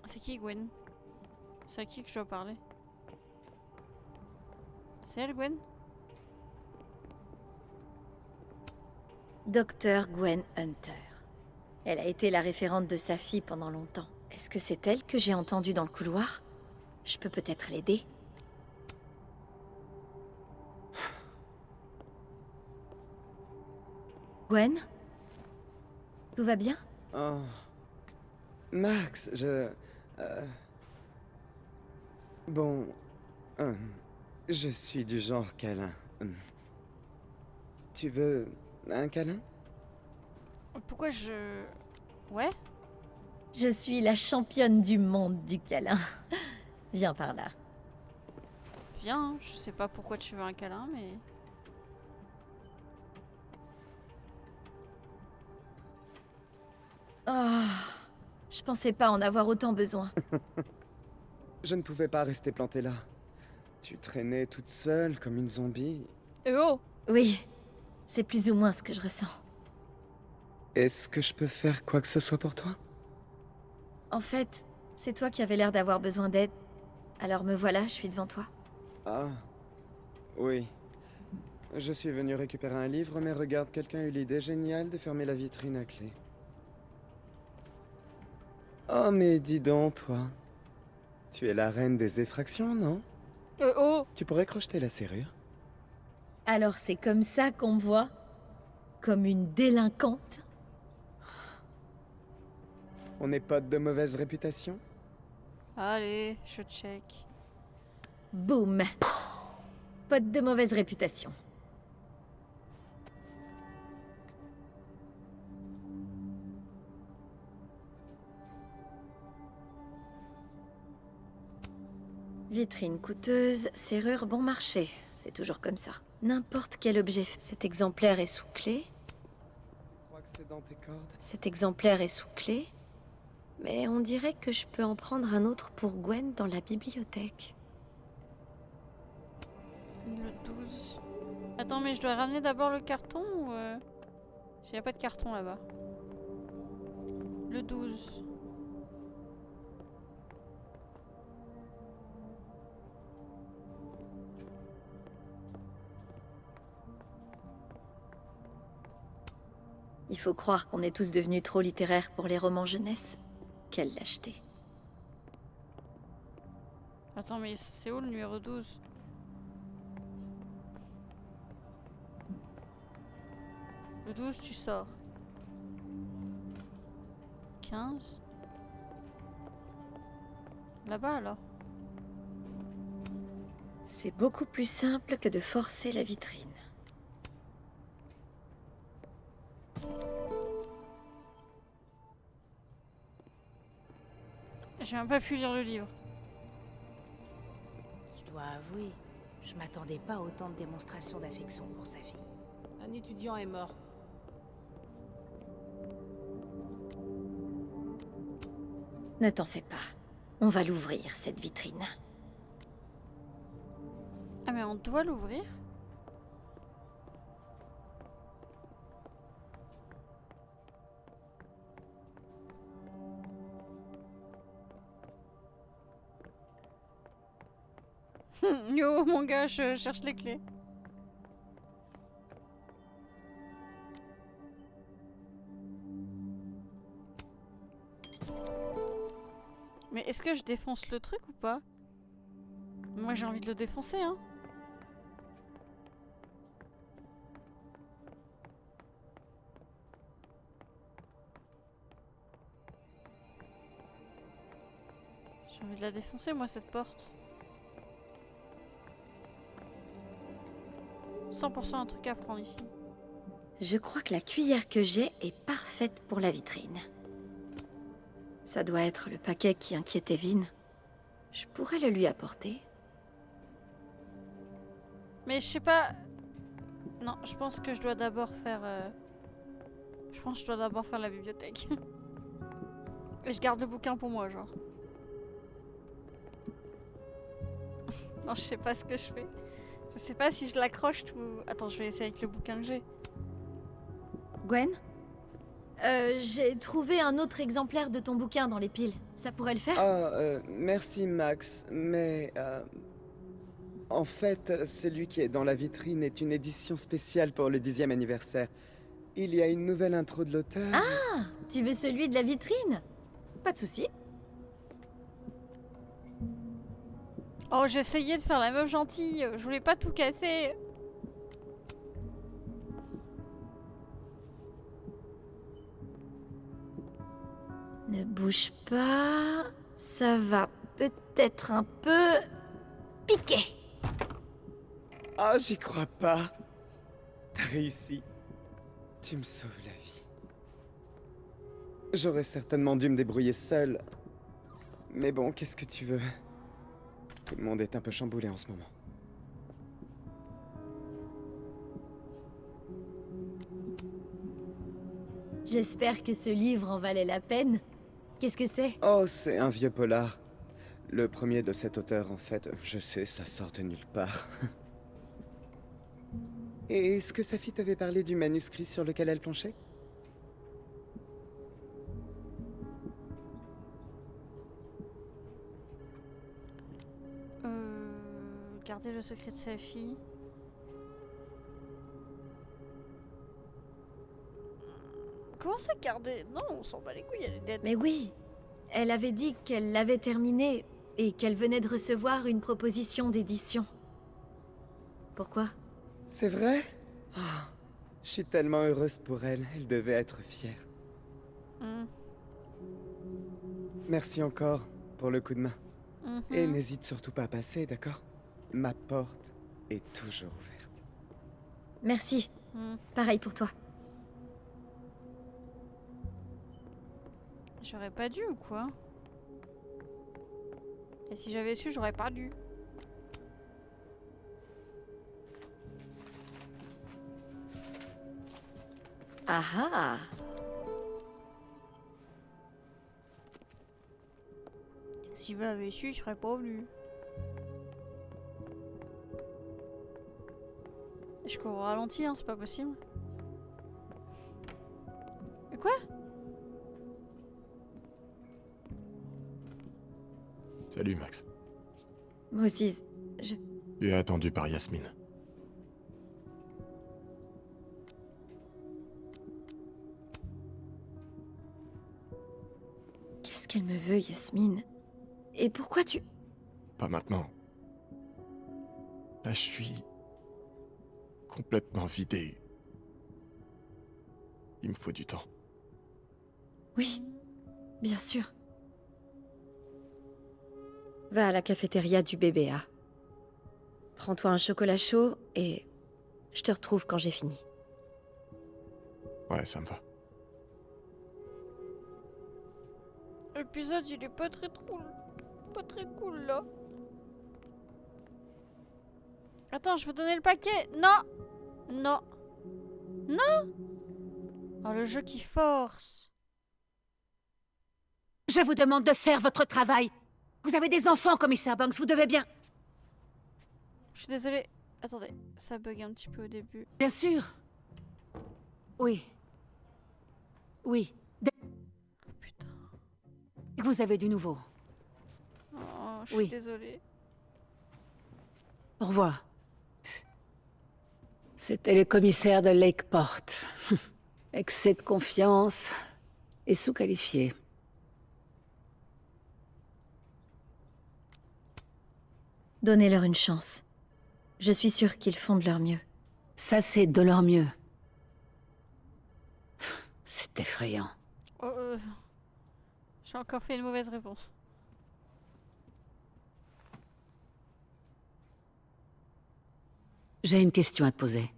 C'est qui Gwen? C'est à qui que je dois parler? C'est elle Gwen? Docteur Gwen Hunter. Elle a été la référente de sa fille pendant longtemps. Est-ce que c'est elle que j'ai entendue dans le couloir? Je peux peut-être l'aider? Gwen? Tout va bien? Oh. Max, Bon... je suis du genre câlin. Tu veux un câlin? Pourquoi je... Ouais? Je suis la championne du monde du câlin. Viens par là. Viens, je sais pas pourquoi tu veux un câlin, mais... Oh, je pensais pas en avoir autant besoin. Je ne pouvais pas rester plantée là. Tu traînais toute seule comme une zombie. Oh! Oui, c'est plus ou moins ce que je ressens. Est-ce que je peux faire quoi que ce soit pour toi? En fait, c'est toi qui avais l'air d'avoir besoin d'aide. Alors me voilà, je suis devant toi. Ah, oui. Je suis venu récupérer un livre, mais regarde, quelqu'un a eu l'idée géniale de fermer la vitrine à clé. Oh, mais dis donc, toi. Tu es la reine des effractions, non? Oh! Tu pourrais crocheter la serrure? Alors c'est comme ça qu'on me voit? Comme une délinquante? On n'est pas de mauvaise réputation? Allez, je check. Boum. Pote de mauvaise réputation. Vitrine coûteuse, serrure bon marché. C'est toujours comme ça. N'importe quel objet. Cet exemplaire est sous clé. Je crois que c'est dans tes cordes. Cet exemplaire est sous clé. Mais on dirait que je peux en prendre un autre pour Gwen dans la bibliothèque. Le 12. Attends, mais je dois ramener d'abord le carton ou... Il n'y a pas de carton là-bas. Le 12. Il faut croire qu'on est tous devenus trop littéraires pour les romans jeunesse. Quelle lâcheté. Attends, mais c'est où le numéro 12? Le 12, tu sors. 15. Là-bas, alors. C'est beaucoup plus simple que de forcer la vitrine. J'ai même pas pu lire le livre. Je dois avouer, je m'attendais pas à autant de démonstrations d'affection pour sa fille. Un étudiant est mort. Ne t'en fais pas. On va l'ouvrir, cette vitrine. Ah mais on doit l'ouvrir? Yo, mon gars, je cherche les clés. Mais est-ce que je défonce le truc ou pas? Moi j'ai envie de le défoncer, hein. J'ai envie de la défoncer, moi, cette porte. 100% un truc à prendre ici. Je crois que la cuillère que j'ai est parfaite pour la vitrine. Ça doit être le paquet qui inquiétait Vin. Je pourrais le lui apporter. Mais je sais pas... Non, je pense que je dois d'abord faire... Je pense que je dois d'abord faire la bibliothèque. Et je garde le bouquin pour moi, genre. Non, je sais pas ce que je fais. Je sais pas si je l'accroche ou... Attends, je vais essayer avec le bouquin que j'ai. Gwen? J'ai trouvé un autre exemplaire de ton bouquin dans les piles. Ça pourrait le faire? Merci Max, mais... En fait, celui qui est dans la vitrine est une édition spéciale pour le 10e anniversaire. Il y a une nouvelle intro de l'auteur... Ah! Tu veux celui de la vitrine? Pas de souci. Oh, j'essayais de faire la meuf gentille. Je voulais pas tout casser. Ne bouge pas. Ça va peut-être un peu... piquer. Ah, j'y crois pas. T'as réussi. Tu me sauves la vie. J'aurais certainement dû me débrouiller seul. Mais bon, qu'est-ce que tu veux? Tout le monde est un peu chamboulé en ce moment. J'espère que ce livre en valait la peine. Qu'est-ce que c'est? Oh, c'est un vieux polar. Le premier de cet auteur, en fait. Je sais, ça sort de nulle part. Et est-ce que Safi t'avait parlé du manuscrit sur lequel elle planchait? Garder le secret de sa fille. Comment ça garder? Non, on s'en bat les couilles, elle est dead. Mais oui, elle avait dit qu'elle l'avait terminé et qu'elle venait de recevoir une proposition d'édition. Pourquoi? C'est vrai? Ah, je suis tellement heureuse pour elle. Elle devait être fière. Merci encore pour le coup de main. Et n'hésite surtout pas à passer, d'accord? Ma porte est toujours ouverte. Merci. Pareil pour toi. J'aurais pas dû ou quoi? Et si j'avais su, j'aurais pas dû. Ah ah! Si j'avais su, je serais pas venu. Je cours au ralenti, hein, c'est pas possible. Mais quoi? Salut Max. Moi aussi, Tu es attendu par Yasmine. Qu'est-ce qu'elle me veut, Yasmine? Et pourquoi tu... Pas maintenant. Là, je suis... complètement vidé. Il me faut du temps. Oui, bien sûr. Va à la cafétéria du BBA. Prends-toi un chocolat chaud et je te retrouve quand j'ai fini. Ouais, ça me va. L'épisode, il est pas très cool. Pas très cool, là. Attends, je veux donner le paquet. Non! Non! Non! Oh, le jeu qui force. Je vous demande de faire votre travail. Vous avez des enfants, commissaire Banks, vous devez bien... Je suis désolée. Attendez, ça bug un petit peu au début. Bien sûr. Oui. Oui. Oh, putain. Vous avez du nouveau. Oh, je suis désolée. Au revoir. C'était le commissaire de Lakeport. Excès de confiance et sous-qualifié. Donnez-leur une chance. Je suis sûre qu'ils font de leur mieux. Ça, c'est de leur mieux. C'est effrayant. Oh, j'ai encore fait une mauvaise réponse. J'ai une question à te poser.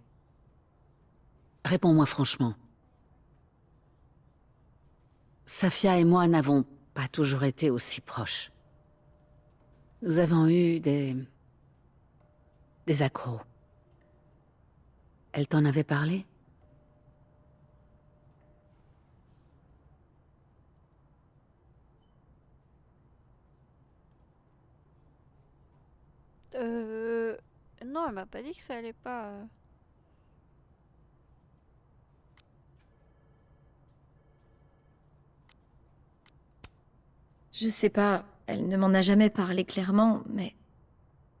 Réponds-moi franchement. Safia et moi n'avons pas toujours été aussi proches. Nous avons eu des accros. Elle t'en avait parlé? Non, elle m'a pas dit que ça allait pas. Je sais pas, elle ne m'en a jamais parlé clairement, mais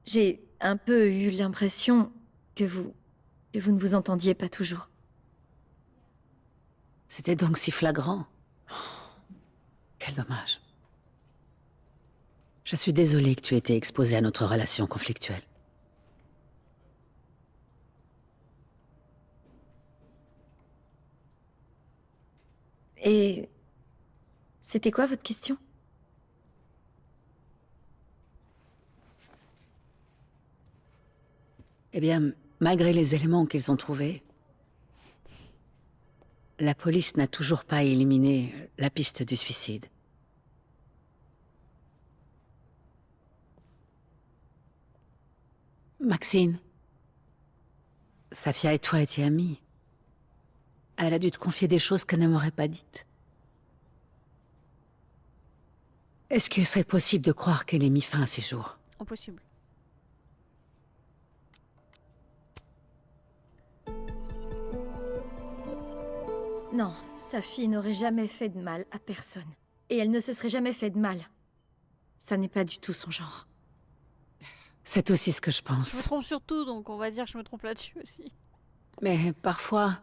j'ai un peu eu l'impression que vous ne vous entendiez pas toujours. C'était donc si flagrant. Oh, quel dommage. Je suis désolée que tu aies été exposée à notre relation conflictuelle. Et c'était quoi votre question? Eh bien, malgré les éléments qu'ils ont trouvés, la police n'a toujours pas éliminé la piste du suicide. Maxine, Safia et toi étiez amies. Elle a dû te confier des choses qu'elle ne m'aurait pas dites. Est-ce qu'il serait possible de croire qu'elle ait mis fin à ses jours? Impossible. Non, sa fille n'aurait jamais fait de mal à personne. Et elle ne se serait jamais fait de mal. Ça n'est pas du tout son genre. C'est aussi ce que je Je me pense. trompe sur tout, donc on va dire que je me trompe là-dessus aussi. Mais parfois,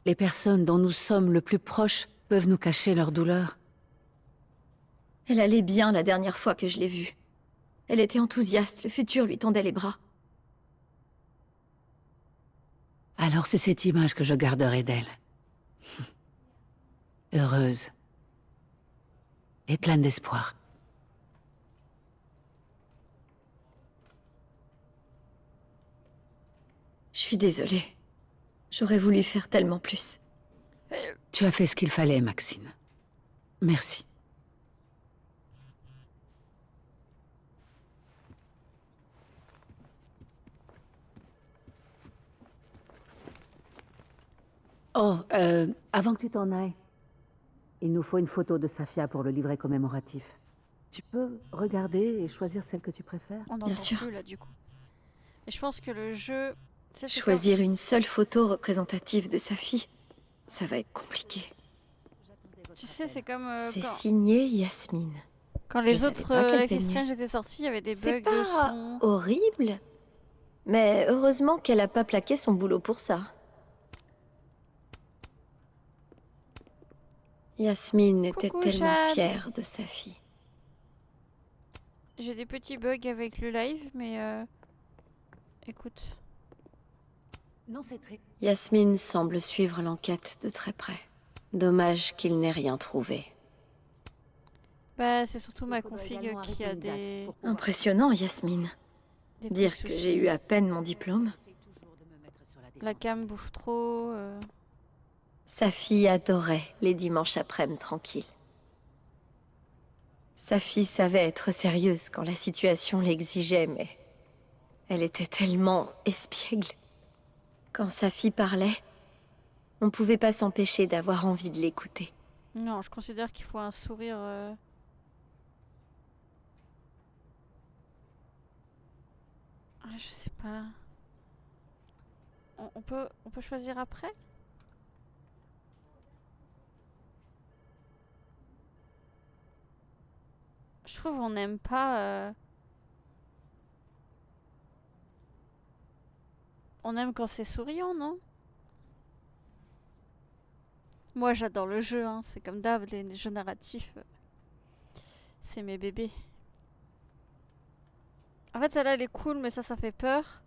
les personnes dont nous sommes le plus proches peuvent nous cacher leur douleur. Elle allait bien la dernière fois que je l'ai vue. Elle était enthousiaste, le futur lui tendait les bras. Alors c'est cette image que je garderai d'elle. Heureuse. Et pleine d'espoir. Je suis désolée. J'aurais voulu faire tellement plus. Tu as fait ce qu'il fallait, Maxine. Merci. Oh, avant que tu t'en ailles, il nous faut une photo de Safia pour le livret commémoratif. Tu peux regarder et choisir celle que tu préfères? On n'entend plus là du coup. Et je pense que le jeu... c'est Choisir une seule photo représentative de sa fille, ça va être compliqué. Tu sais, c'est comme C'est signé Yasmine. quand les Je savais autres pas qu'elle Life is peignait. Strange étaient sortis, il y avait des C'est bugs de pas son. horrible, mais heureusement qu'elle a pas plaqué son boulot pour ça. Yasmine était Coucou, tellement Jade. fière de sa fille. J'ai des petits bugs avec le live, mais écoute. Non, c'est très... Yasmine semble suivre l'enquête de très près. Dommage qu'il n'ait rien trouvé. Bah, c'est surtout ma config qui a des... Impressionnant, Yasmine. Des petits Dire que soucis. j'ai eu à peine mon diplôme. La cam bouffe trop. Sa fille adorait les dimanches après-midi tranquilles. Sa fille savait être sérieuse quand la situation l'exigeait, mais elle était tellement espiègle. Quand sa fille parlait, on pouvait pas s'empêcher d'avoir envie de l'écouter. Non, je considère qu'il faut un sourire... Ah, je sais pas. On peut choisir après? Je trouve on n'aime pas... On aime quand c'est souriant, non? Moi, j'adore le jeu, hein. C'est comme d'hab, les jeux narratifs. C'est mes bébés. En fait, celle-là, elle est cool, mais ça fait peur.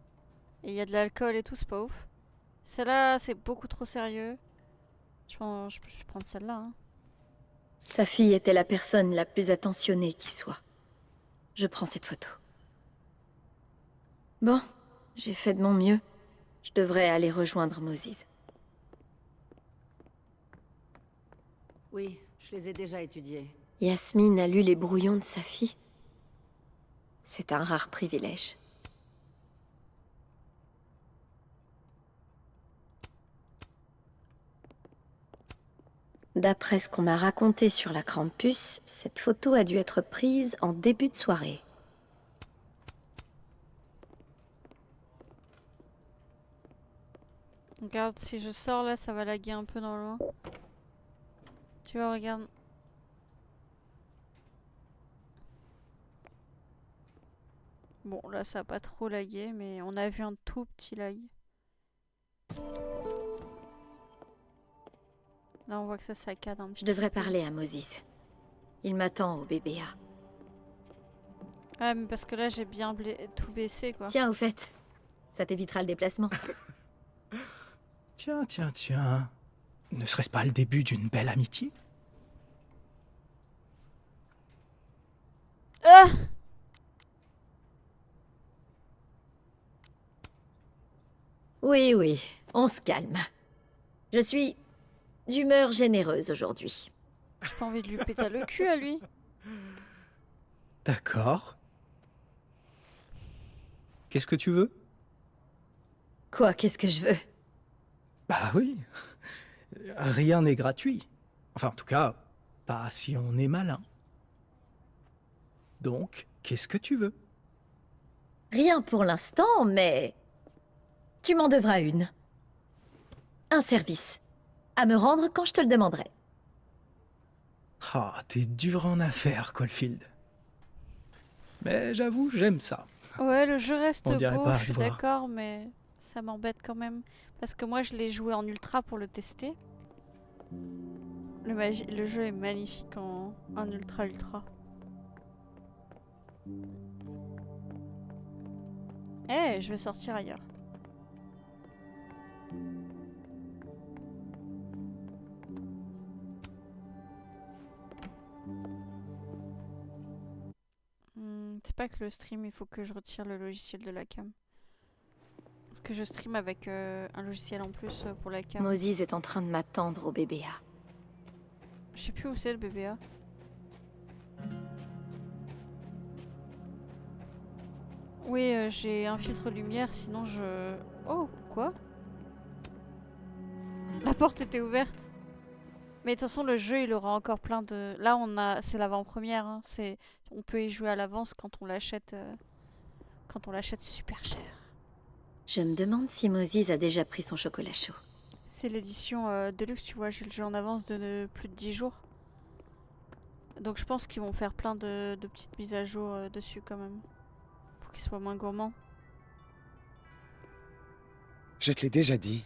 Et il y a de l'alcool et tout, c'est pas ouf. Celle-là, c'est beaucoup trop sérieux. Je vais prendre celle-là. Hein. Sa fille était la personne la plus attentionnée qui soit. Je prends cette photo. Bon, j'ai fait de mon mieux. Je devrais aller rejoindre Moses. Oui, je les ai déjà étudiés. Yasmine a lu les brouillons de sa fille. C'est un rare privilège. D'après ce qu'on m'a raconté sur la Krampus, cette photo a dû être prise en début de soirée. Regarde, si je sors là, ça va laguer un peu dans le loin. Tu vois, regarde. Bon, là, ça a pas trop lagué, mais on a vu un tout petit lag. Là, on voit que ça saccade un petit Je devrais peu. parler à Moses. Il m'attend au BBA. Ouais, mais parce que là, j'ai bien tout baissé, quoi. Tiens, au fait, ça t'évitera le déplacement. Tiens. Ne serait-ce pas le début d'une belle amitié? Oui, on se calme. Je suis d'humeur généreuse aujourd'hui. J'ai pas envie de lui péter le cul à lui. D'accord. Qu'est-ce que tu veux? Quoi, qu'est-ce que je veux? Bah oui. Rien n'est gratuit. Enfin, en tout cas, pas si on est malin. Donc, qu'est-ce que tu veux? Rien pour l'instant, mais... Tu m'en devras une. Un service. À me rendre quand je te le demanderai. Ah, t'es dur en affaires, Caulfield. Mais j'avoue, j'aime ça. Ouais, le jeu reste On dirait beau, pas à je suis le voir. d'accord, mais ça m'embête quand même. Parce que moi, je l'ai joué en ultra pour le tester. Le jeu est magnifique en ultra. Eh, je vais sortir ailleurs. C'est pas que le stream, il faut que je retire le logiciel de la cam. Parce que je stream avec un logiciel en plus pour la cam. Moses est en train de m'attendre au BBA. Je sais plus où c'est le BBA. Oui, j'ai un filtre lumière, sinon je... Oh, quoi? La porte était ouverte. Mais de toute façon, le jeu, il aura encore plein de... Là, c'est l'avant-première. Hein. On peut y jouer à l'avance quand on l'achète super cher. Je me demande si Moses a déjà pris son chocolat chaud. C'est l'édition Deluxe, tu vois. J'ai le jeu en avance de plus de 10 jours. Donc je pense qu'ils vont faire plein de petites mises à jour dessus quand même. Pour qu'il soit moins gourmand. Je te l'ai déjà dit.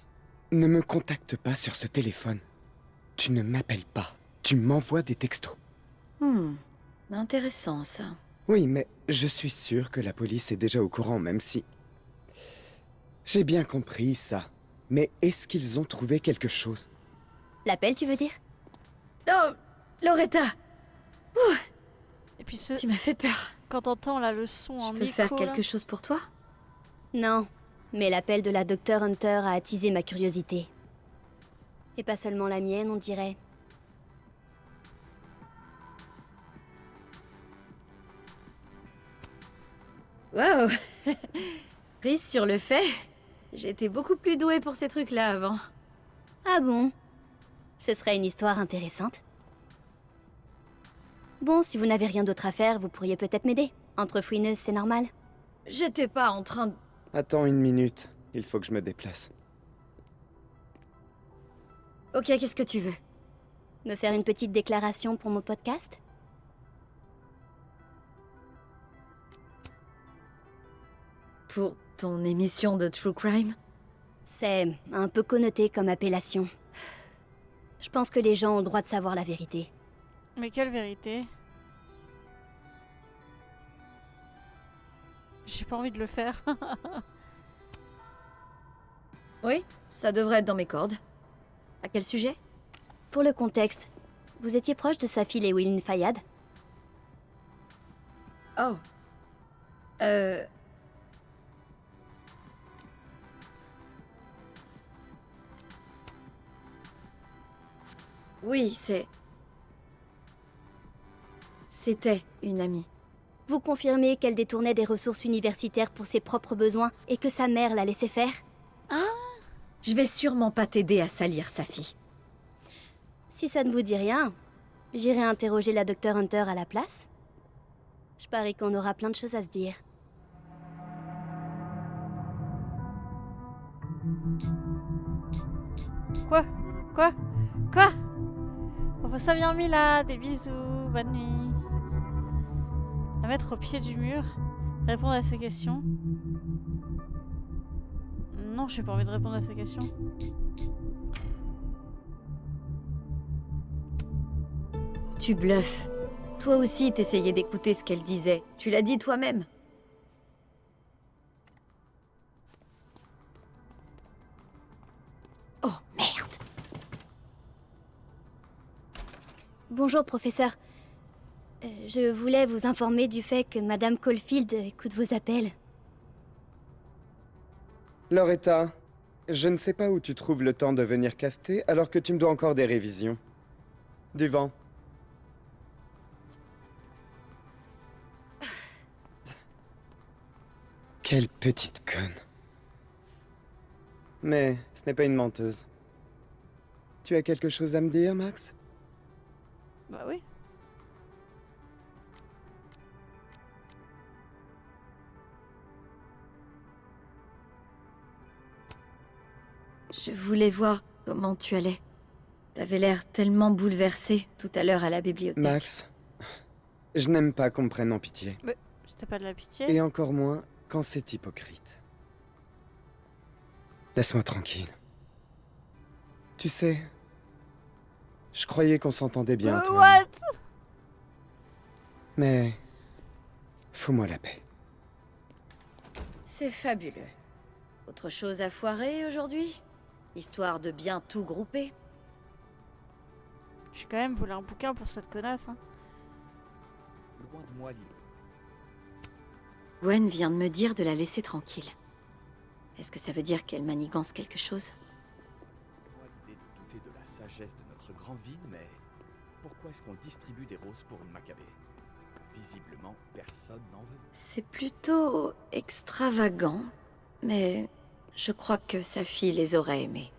Ne me contacte pas sur ce téléphone. Tu ne m'appelles pas. Tu m'envoies des textos. Intéressant ça. Oui, mais je suis sûr que la police est déjà au courant, même si... J'ai bien compris ça. Mais est-ce qu'ils ont trouvé quelque chose? L'appel, tu veux dire? Oh, Loretta! Ouh. Et puis Tu m'as fait peur. Quand t'entends là le son en Je micro... peux faire quelque là. chose pour toi? Non, mais l'appel de la Dr. Hunter a attisé ma curiosité. Et pas seulement la mienne, on dirait. Waouh! Prise sur le fait, j'étais beaucoup plus douée pour ces trucs-là avant. Ah bon? Ce serait une histoire intéressante. Bon, si vous n'avez rien d'autre à faire, vous pourriez peut-être m'aider. Entre fouineuses, c'est normal. J'étais pas en train de... Attends une minute. Il faut que je me déplace. Ok, qu'est-ce que tu veux? Me faire une petite déclaration pour mon podcast? Pour ton émission de True Crime? C'est un peu connoté comme appellation. Je pense que les gens ont le droit de savoir la vérité. Mais quelle vérité? J'ai pas envie de le faire. Oui, ça devrait être dans mes cordes. À quel sujet? Pour le contexte, vous étiez proche de Safi Lewin Fayad? Oh. Oui, c'était une amie. Vous confirmez qu'elle détournait des ressources universitaires pour ses propres besoins et que sa mère la laissait faire? Je vais sûrement pas t'aider à salir Safi. Si ça ne vous dit rien, j'irai interroger la Dr Hunter à la place. Je parie qu'on aura plein de choses à se dire. Quoi? Quoi? Quoi? On va ça bien mis là, des bisous, bonne nuit. La mettre au pied du mur, répondre à ses questions. Non, j'ai pas envie de répondre à ces questions. Tu bluffes. Toi aussi, t'essayais d'écouter ce qu'elle disait. Tu l'as dit toi-même. Oh, merde. Bonjour, professeur. Je voulais vous informer du fait que Madame Caulfield écoute vos appels. Loretta, je ne sais pas où tu trouves le temps de venir cafeter alors que tu me dois encore des révisions. Du vent. Quelle petite conne. Mais ce n'est pas une menteuse. Tu as quelque chose à me dire, Max? Bah oui. Je voulais voir comment tu allais. T'avais l'air tellement bouleversé tout à l'heure à la bibliothèque. Max, je n'aime pas qu'on me prenne en pitié. Mais c'était pas de la pitié. Et encore moins quand c'est hypocrite. Laisse-moi tranquille. Tu sais, je croyais qu'on s'entendait bien, toi. What? Mais fous-moi la paix. C'est fabuleux. Autre chose à foirer aujourd'hui? Histoire de bien tout grouper. J'ai quand même voulu un bouquin pour cette connasse. Hein. Loin de moi, Lilo. Gwen vient de me dire de la laisser tranquille. Est-ce que ça veut dire qu'elle manigance quelque chose? Moi, l'idée de douter de la sagesse de notre grand vide, mais pourquoi est-ce qu'on distribue des roses pour une Maccabée? Visiblement, personne n'en veut. C'est plutôt extravagant, mais je crois que sa fille les aurait aimés.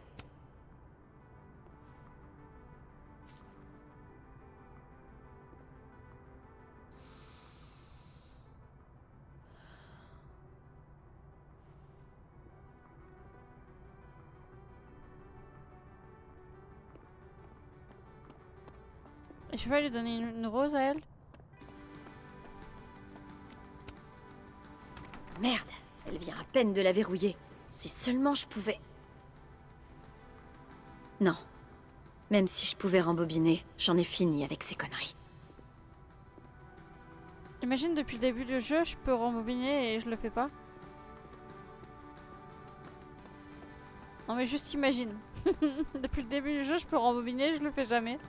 Et je vais pas lui donner une rose à elle? Merde, elle vient à peine de la verrouiller. Si seulement je pouvais... Non. Même si je pouvais rembobiner, j'en ai fini avec ces conneries. Imagine depuis le début du jeu, je peux rembobiner et je le fais pas. Non mais juste imagine. Depuis le début du jeu, je peux rembobiner et je le fais jamais.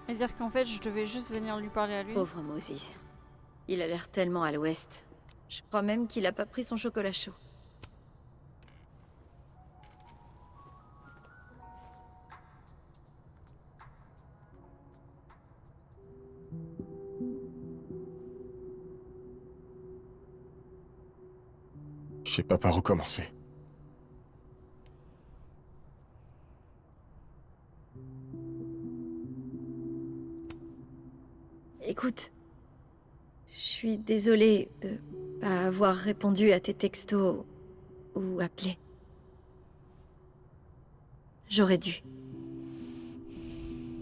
Et dire qu'en fait, je devais juste venir lui parler à lui. Pauvre Moses. Il a l'air tellement à l'ouest. Je crois même qu'il a pas pris son chocolat chaud. Je sais pas par où commencer. Écoute, je suis désolée de pas avoir répondu à tes textos ou appelé. J'aurais dû.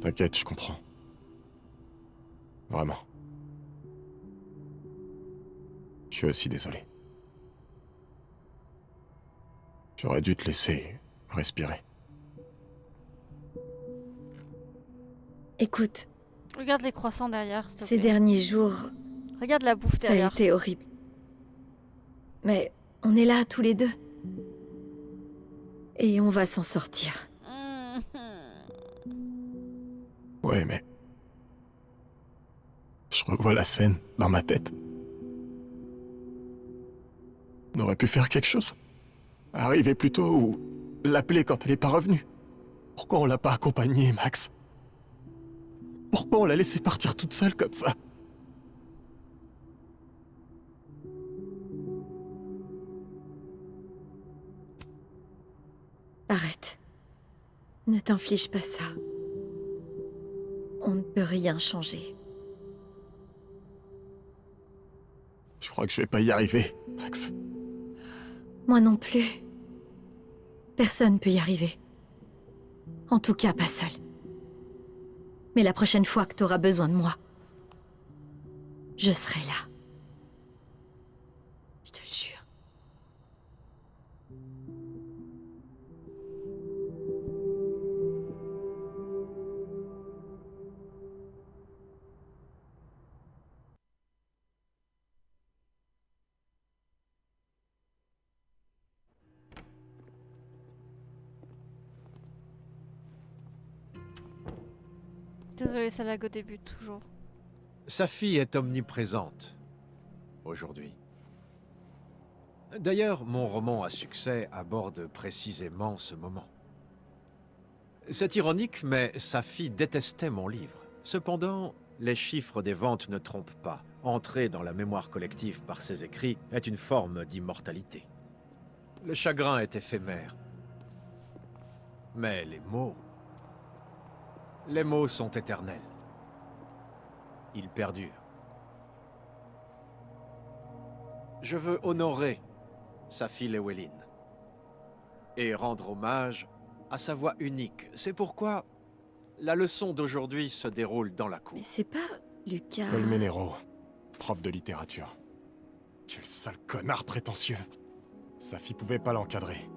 T'inquiète, je comprends. Vraiment. Je suis aussi désolé. J'aurais dû te laisser respirer. Écoute, Regarde les croissants derrière, s'il te ces plaît. derniers jours, Regarde la bouffe ça a derrière. été horrible. Mais on est là tous les deux. Et on va s'en sortir. Ouais, mais... Je revois la scène dans ma tête. On aurait pu faire quelque chose. Arriver plus tôt ou l'appeler quand elle est pas revenue. Pourquoi on l'a pas accompagnée, Max? Pourquoi on l'a laissée partir toute seule comme ça? Arrête. Ne t'inflige pas ça. On ne peut rien changer. Je crois que je vais pas y arriver, Max. Moi non plus. Personne peut y arriver. En tout cas, pas seul. Mais la prochaine fois que t'auras besoin de moi, je serai là. Je te le jure. Désolée, ça lag au début, toujours. Sa fille est omniprésente, aujourd'hui. D'ailleurs, mon roman à succès aborde précisément ce moment. C'est ironique, mais sa fille détestait mon livre. Cependant, les chiffres des ventes ne trompent pas. Entrer dans la mémoire collective par ses écrits est une forme d'immortalité. Le chagrin est éphémère. Mais les mots sont éternels. Ils perdurent. Je veux honorer sa fille Llewellyn et rendre hommage à sa voix unique. C'est pourquoi la leçon d'aujourd'hui se déroule dans la cour. Mais c'est pas Lucas... Colmenero, prof de littérature. Quel sale connard prétentieux. Sa fille pouvait pas l'encadrer.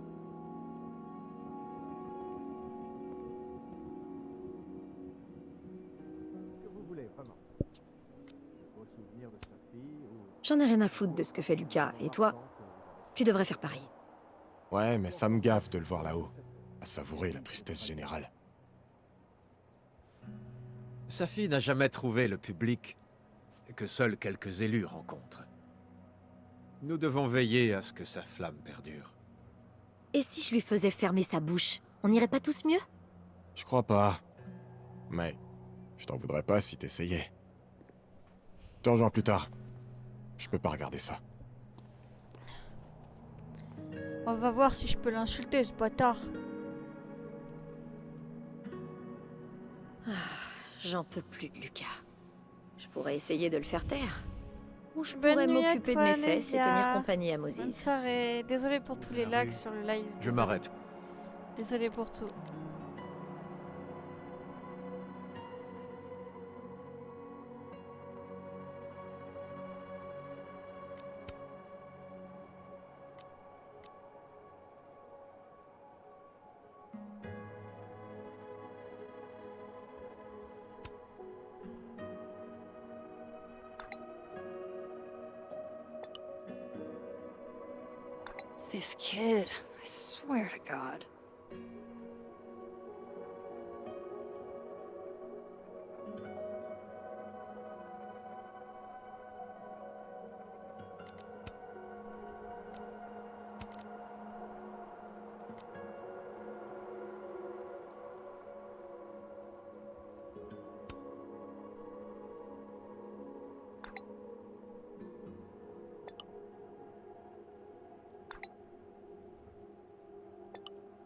J'en ai rien à foutre de ce que fait Lucas. Et toi, tu devrais faire pareil. Ouais, mais ça me gave de le voir là-haut, à savourer la tristesse générale. Sa fille n'a jamais trouvé le public que seuls quelques élus rencontrent. Nous devons veiller à ce que sa flamme perdure. Et si je lui faisais fermer sa bouche, on n'irait pas tous mieux? Je crois pas. Mais je t'en voudrais pas si t'essayais. Je te rejoins plus tard. Je peux pas regarder ça. On va voir si je peux l'insulter, ce bâtard. J'en peux plus de Lucas. Je pourrais essayer de le faire taire. Ou je Bonne pourrais nuit à m'occuper de toi, mes fesses et Nesia. tenir compagnie à Bonne Moses. soirée. Désolée pour tous les lags sur le live. Je Désolée. m'arrête. Désolée pour tout. This kid, I swear to God.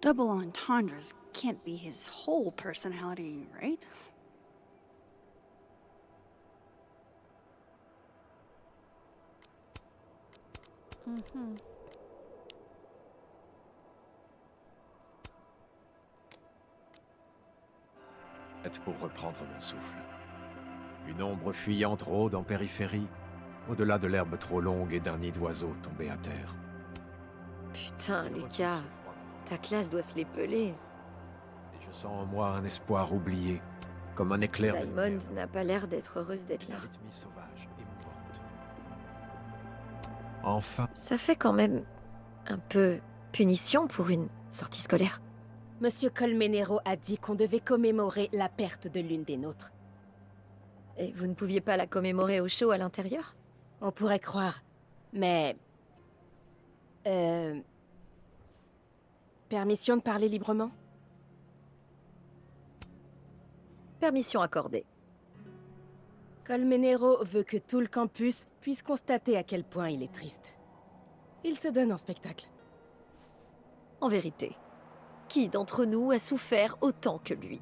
Double entendres can't be his whole personality, right? Mhm. pour reprendre mon souffle. Une ombre fuyante rôde en périphérie, au-delà de l'herbe trop longue et d'un nid d'oiseaux tombé à terre. Putain, Lucas, ta classe doit se les peler. Et je sens en moi un espoir oublié, comme un éclair de Diamond n'a pas l'air d'être heureuse d'être là. rythmie sauvage, émouvante. Enfin, Ça fait quand même un peu punition pour une sortie scolaire. Monsieur Colmenero a dit qu'on devait commémorer la perte de l'une des nôtres. Et vous ne pouviez pas la commémorer au show à l'intérieur? On pourrait croire, mais... Permission de parler librement? Permission accordée. Colmenero veut que tout le campus puisse constater à quel point il est triste. Il se donne en spectacle. En vérité, qui d'entre nous a souffert autant que lui?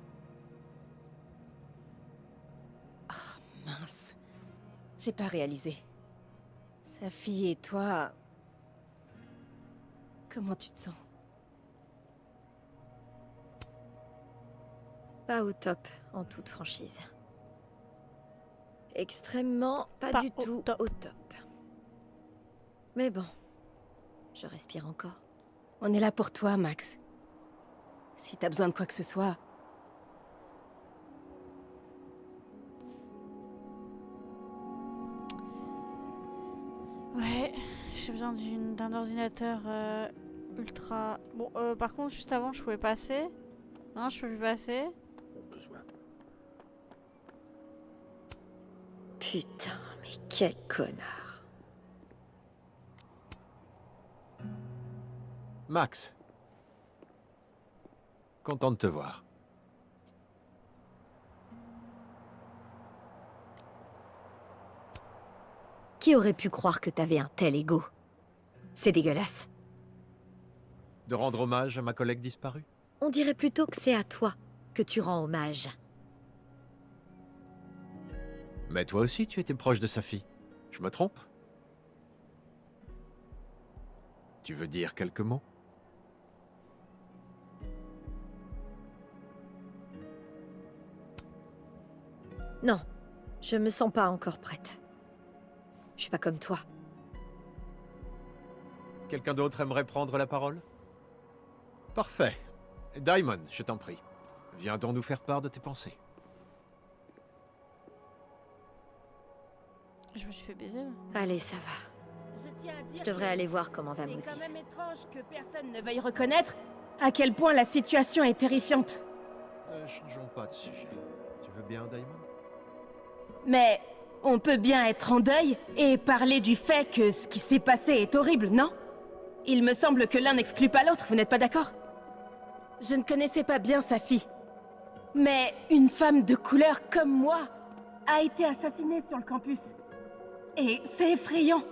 Mince. J'ai pas réalisé. Sa fille et toi... Comment tu te sens? Pas au top, en toute franchise. Extrêmement pas du tout au top. Mais bon, je respire encore. On est là pour toi, Max. Si t'as besoin de quoi que ce soit... Ouais, j'ai besoin d'un ordinateur ultra... Bon, par contre, juste avant, je pouvais passer. Non, je peux plus passer. Putain, mais quel connard. Max. Content de te voir. Qui aurait pu croire que t'avais un tel ego? C'est dégueulasse. De rendre hommage à ma collègue disparue? On dirait plutôt que c'est à toi que tu rends hommage. Mais toi aussi, tu étais proche de sa fille. Je me trompe? Tu veux dire quelques mots? Non, je me sens pas encore prête. Je suis pas comme toi. Quelqu'un d'autre aimerait prendre la parole? Parfait. Diamond, je t'en prie. Viens donc nous faire part de tes pensées. Je me suis fait baiser là. Allez, ça va. Je tiens à dire Je devrais que aller voir comment va c'est Moses. quand même étrange que personne ne veuille reconnaître à quel point la situation est terrifiante. Changeons pas de sujet. Tu veux bien, Diamond? Mais on peut bien être en deuil et parler du fait que ce qui s'est passé est horrible, non? Il me semble que l'un n'exclut pas l'autre, vous n'êtes pas d'accord? Je ne connaissais pas bien sa fille. Mais une femme de couleur comme moi a été assassinée sur le campus. Et c'est effrayant.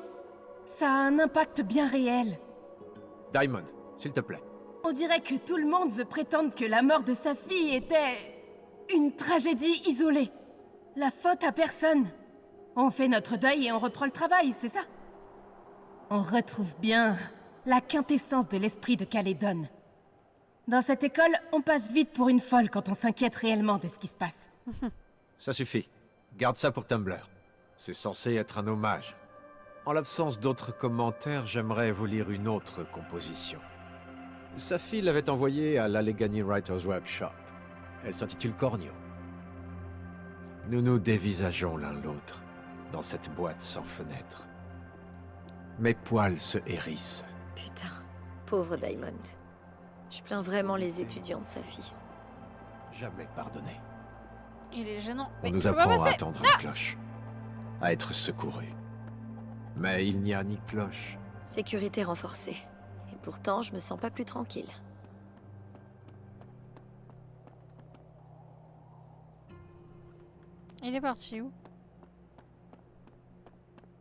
Ça a un impact bien réel. Diamond, s'il te plaît. On dirait que tout le monde veut prétendre que la mort de sa fille était... une tragédie isolée. La faute à personne. On fait notre deuil et on reprend le travail, c'est ça? On retrouve bien la quintessence de l'esprit de Caledon. Dans cette école, on passe vite pour une folle quand on s'inquiète réellement de ce qui se passe. Ça suffit. Garde ça pour Tumblr. C'est censé être un hommage. En l'absence d'autres commentaires, j'aimerais vous lire une autre composition. Sa fille l'avait envoyée à l'Allegheny Writers Workshop. Elle s'intitule Cornio. Nous nous dévisageons l'un l'autre dans cette boîte sans fenêtre. Mes poils se hérissent. Putain, pauvre Diamond. Je plains vraiment les étudiants de sa fille. Jamais pardonné. Il est gênant. On Mais nous je peux pas apprend à passer. attendre Ah la cloche, à être secouru. Mais il n'y a ni cloche. Sécurité renforcée. Et pourtant, je me sens pas plus tranquille. Il est parti où?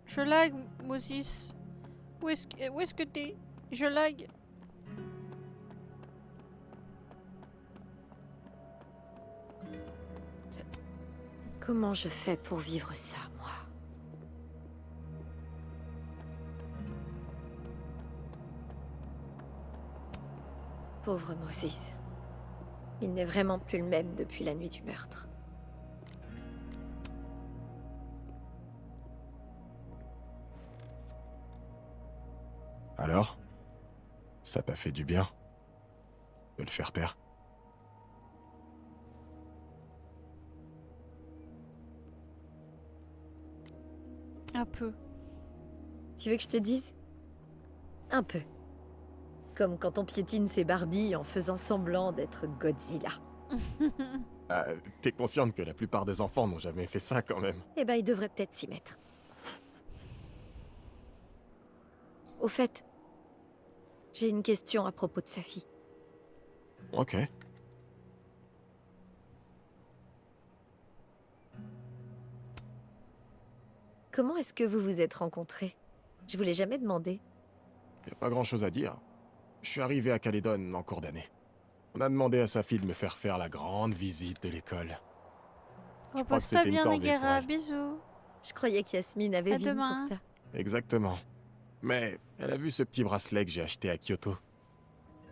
Je lag, Moses. Où est-ce que t'es? Je lag. Comment je fais pour vivre ça, moi? Pauvre Moses. Il n'est vraiment plus le même depuis la nuit du meurtre. Alors? Ça t'a fait du bien de le faire taire? Un peu. Tu veux que je te dise? Un peu. Comme quand on piétine ses Barbies en faisant semblant d'être Godzilla. Ah, t'es consciente que la plupart des enfants n'ont jamais fait ça quand même. Eh ben, il devrait peut-être s'y mettre. Au fait, j'ai une question à propos de sa fille. Ok. Comment est-ce que vous vous êtes rencontrés? Je vous l'ai jamais demandé. Y a pas grand-chose à dire. Je suis arrivé à Calédon en cours d'année. On a demandé à sa fille de me faire faire la grande visite de l'école. Repose-toi bien, Negera. Bisous. Je croyais qu'Yasmine avait À vu demain. pour ça. Exactement. Mais elle a vu ce petit bracelet que j'ai acheté à Kyoto.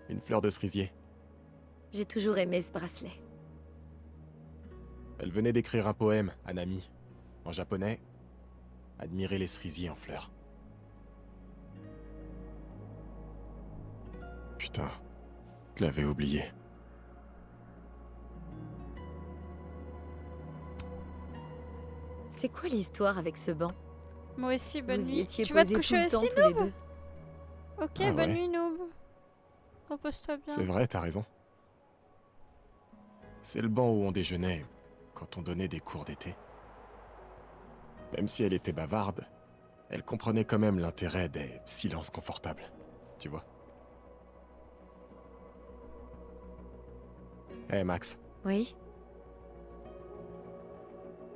Une fleur de cerisier. J'ai toujours aimé ce bracelet. Elle venait d'écrire un poème à Nami. En japonais, admirer les cerisiers en fleurs. Putain, je l'avais oublié. C'est quoi l'histoire avec ce banc? Moi aussi, bonne Vous y nuit. étiez Tu vas te posés coucher tout le aussi, temps, tous les Noob? deux. Ok, Ah bonne ouais. nuit, Noob. Repose-toi bien. C'est vrai, t'as raison. C'est le banc où on déjeunait quand on donnait des cours d'été. Même si elle était bavarde, elle comprenait quand même l'intérêt des silences confortables, tu vois. Hé Max, Oui?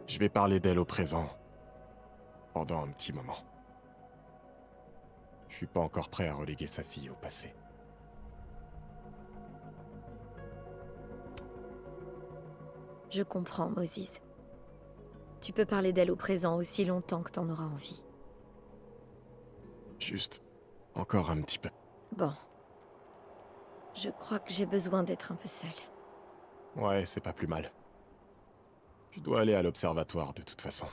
je vais parler d'elle au présent, pendant un petit moment. Je suis pas encore prêt à reléguer sa fille au passé. Je comprends, Moses. Tu peux parler d'elle au présent aussi longtemps que t'en auras envie. Juste, encore un petit peu. Bon. Je crois que j'ai besoin d'être un peu seule. Ouais, c'est pas plus mal. Je dois aller à l'observatoire de toute façon.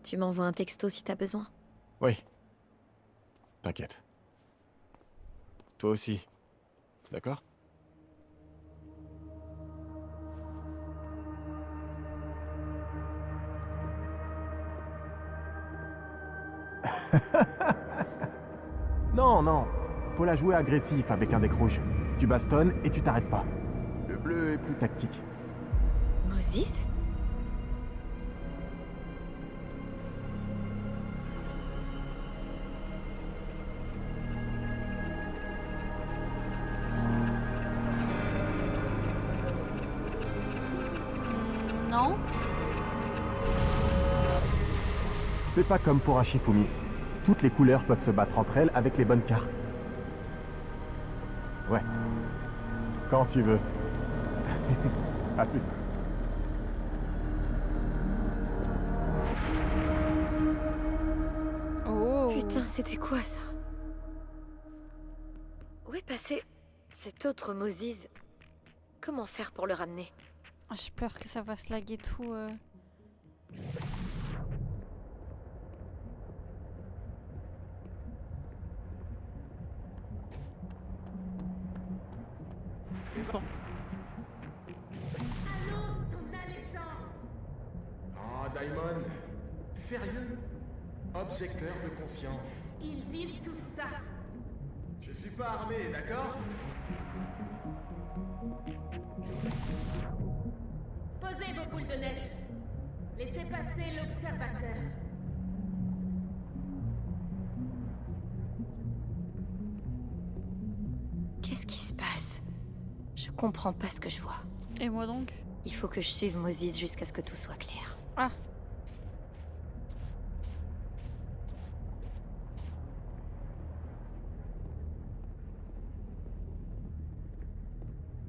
Tu m'envoies un texto si t'as besoin. Oui. T'inquiète. Toi aussi. D'accord? Non, non. Faut la jouer agressif avec un deck rouge. Tu bastonnes et tu t'arrêtes pas. Le bleu est plus tactique. Moses? Non. Fais pas comme pour un Shifumi. Toutes les couleurs peuvent se battre entre elles avec les bonnes cartes. Ouais. Quand tu veux. À plus. Oh. Putain, c'était quoi ça? Où est passé cet autre Moses? Comment faire pour le ramener? Ah, j'ai peur que ça va se laguer tout. Annonce ton allégeance. Ah, Diamond. Sérieux? Objecteur de conscience. Ils disent tout ça. Je suis pas armé, d'accord? Posez vos boules de neige. Laissez passer l'observateur. Qu'est-ce qui se passe? Je comprends pas ce que je vois. Et moi donc? Il faut que je suive Moses jusqu'à ce que tout soit clair. Ah.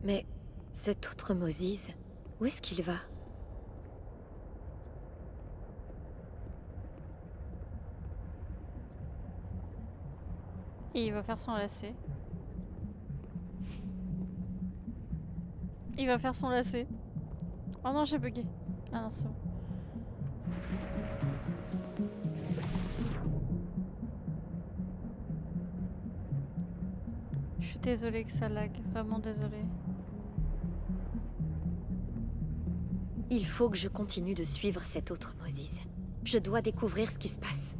Mais cet autre Moses, où est-ce qu'il va? Et il va faire son lacet. Il va faire son lacet. Oh non, j'ai bugué. Ah non, c'est bon. Je suis désolée que ça lag, vraiment désolée. Il faut que je continue de suivre cet autre Moses. Je dois découvrir ce qui se passe.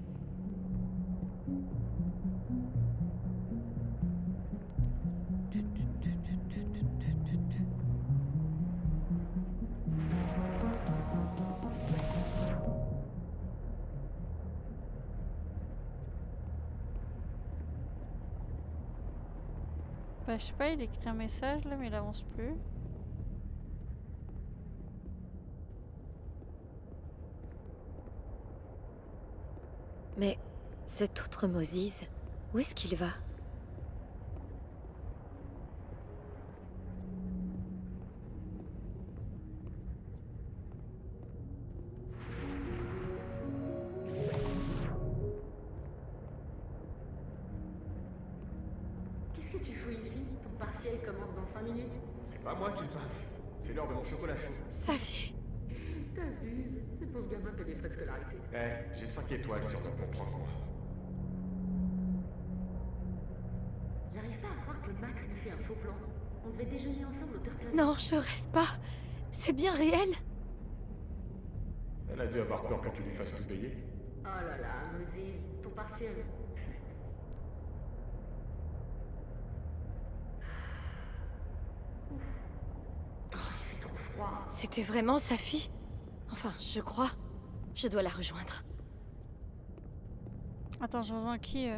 Bah, je sais pas, il écrit un message là, mais il avance plus. Mais cet autre Moses, où est-ce qu'il va? Qu'est-ce que tu fous ici? Ton partiel commence dans 5 minutes. C'est pas moi qui le passe. C'est l'heure de mon chocolat chaud. Safi. T'abuses. Ce pauvre gamin paie des frais de scolarité. Eh, j'ai 5 étoiles sur mon compte renvoi. J'arrive pas à croire que Max me fait un faux plan. On devait déjeuner ensemble au Turtle. Non, je rêve pas. C'est bien réel. Elle a dû avoir peur que tu lui fasses tout payer. Oh là là, Moses, ton partiel. Oh, il fait trop froid. C'était vraiment Safi? Enfin, je crois. Je dois la rejoindre. Attends, je rejoins qui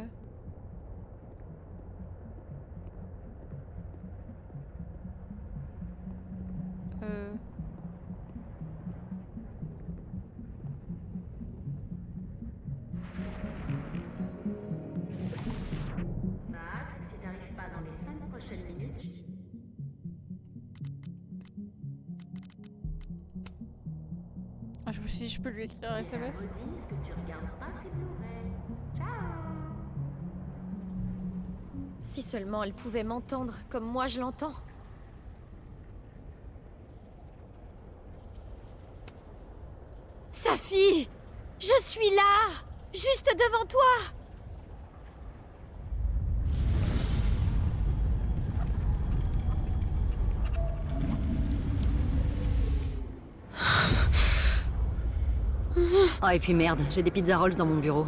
Max, si t'arrives pas dans les 5 prochaines minutes... Ah, je me suis dit, je peux lui écrire un SMS. Moses, que tu regardes pas ses Blu-ray. Ciao. Si seulement elle pouvait m'entendre comme moi je l'entends. Safi! Je suis là! Juste devant toi! Oh, et puis merde, j'ai des pizza rolls dans mon bureau.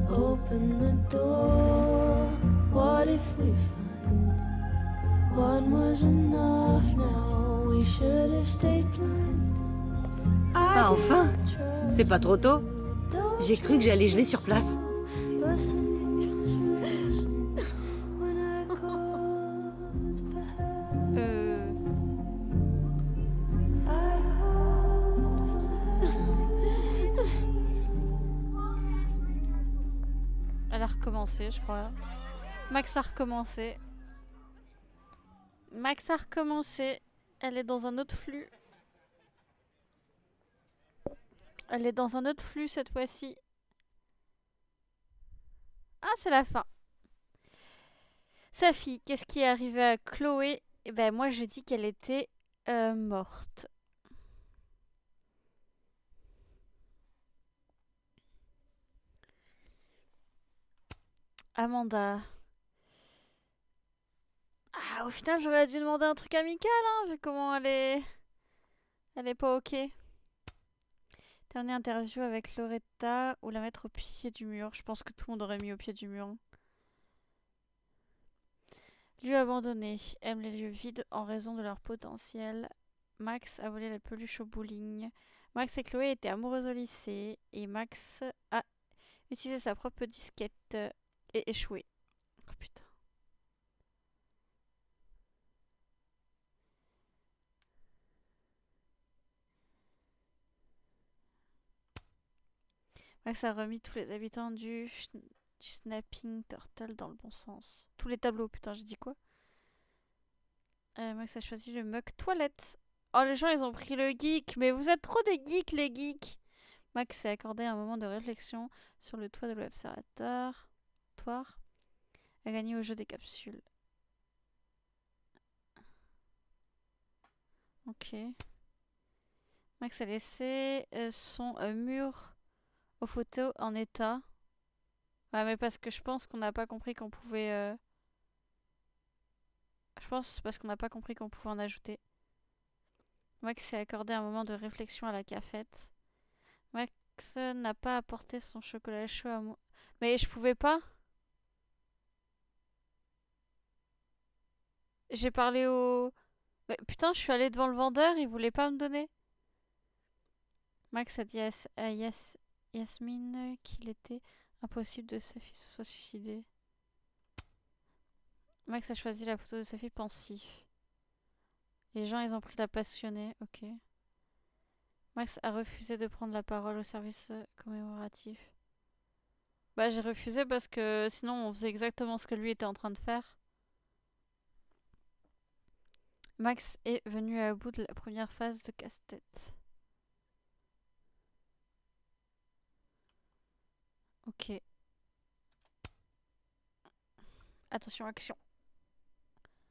Open the door. What if we find one was enough now? We should have stayed blind. Ah, enfin? C'est pas trop tôt? J'ai cru que j'allais geler sur place. Elle a recommencé, je crois. Max a recommencé. Max a recommencé. Elle est dans un autre flux. Elle est dans un autre flux cette fois-ci. Ah, c'est la fin. Safi, qu'est-ce qui est arrivé à Chloé? Eh ben, moi, j'ai dit qu'elle était morte. Amanda. Ah, au final, j'aurais dû demander un truc amical, hein, vu comment elle est... Elle est pas ok. Dernière interview avec Loretta ou la mettre au pied du mur. Je pense que tout le monde aurait mis au pied du mur. Lieu abandonné. Aime les lieux vides en raison de leur potentiel. Max a volé la peluche au bowling. Max et Chloé étaient amoureux au lycée. Et Max a utilisé sa propre disquette et échoué. Oh putain. Max a remis tous les habitants du Du snapping turtle dans le bon sens. Tous les tableaux, putain, j'ai dit quoi? Max a choisi le mug toilette. Oh, les gens, ils ont pris le geek. Mais vous êtes trop des geeks, les geeks. Max s'est accordé un moment de réflexion sur le toit de l'observatoire. A gagné au jeu des capsules. Ok. Max a laissé son mur aux photos en état. Ouais, mais parce que je pense qu'on n'a pas compris qu'on pouvait... Je pense que c'est parce qu'on n'a pas compris qu'on pouvait en ajouter. Max s'est accordé un moment de réflexion à la cafette. Max n'a pas apporté son chocolat chaud à moi. Mais je pouvais pas. J'ai parlé au... Mais putain, je suis allée devant le vendeur, il voulait pas me donner. Max a dit à Yasmine qu'il était impossible de sa fille se soit suicidée. Max a choisi la photo de sa fille pensif. Les gens, ils ont pris la passionnée, ok. Max a refusé de prendre la parole au service commémoratif. Bah, j'ai refusé parce que sinon on faisait exactement ce que lui était en train de faire. Max est venu à bout de la première phase de casse-tête. Ok. Attention, action.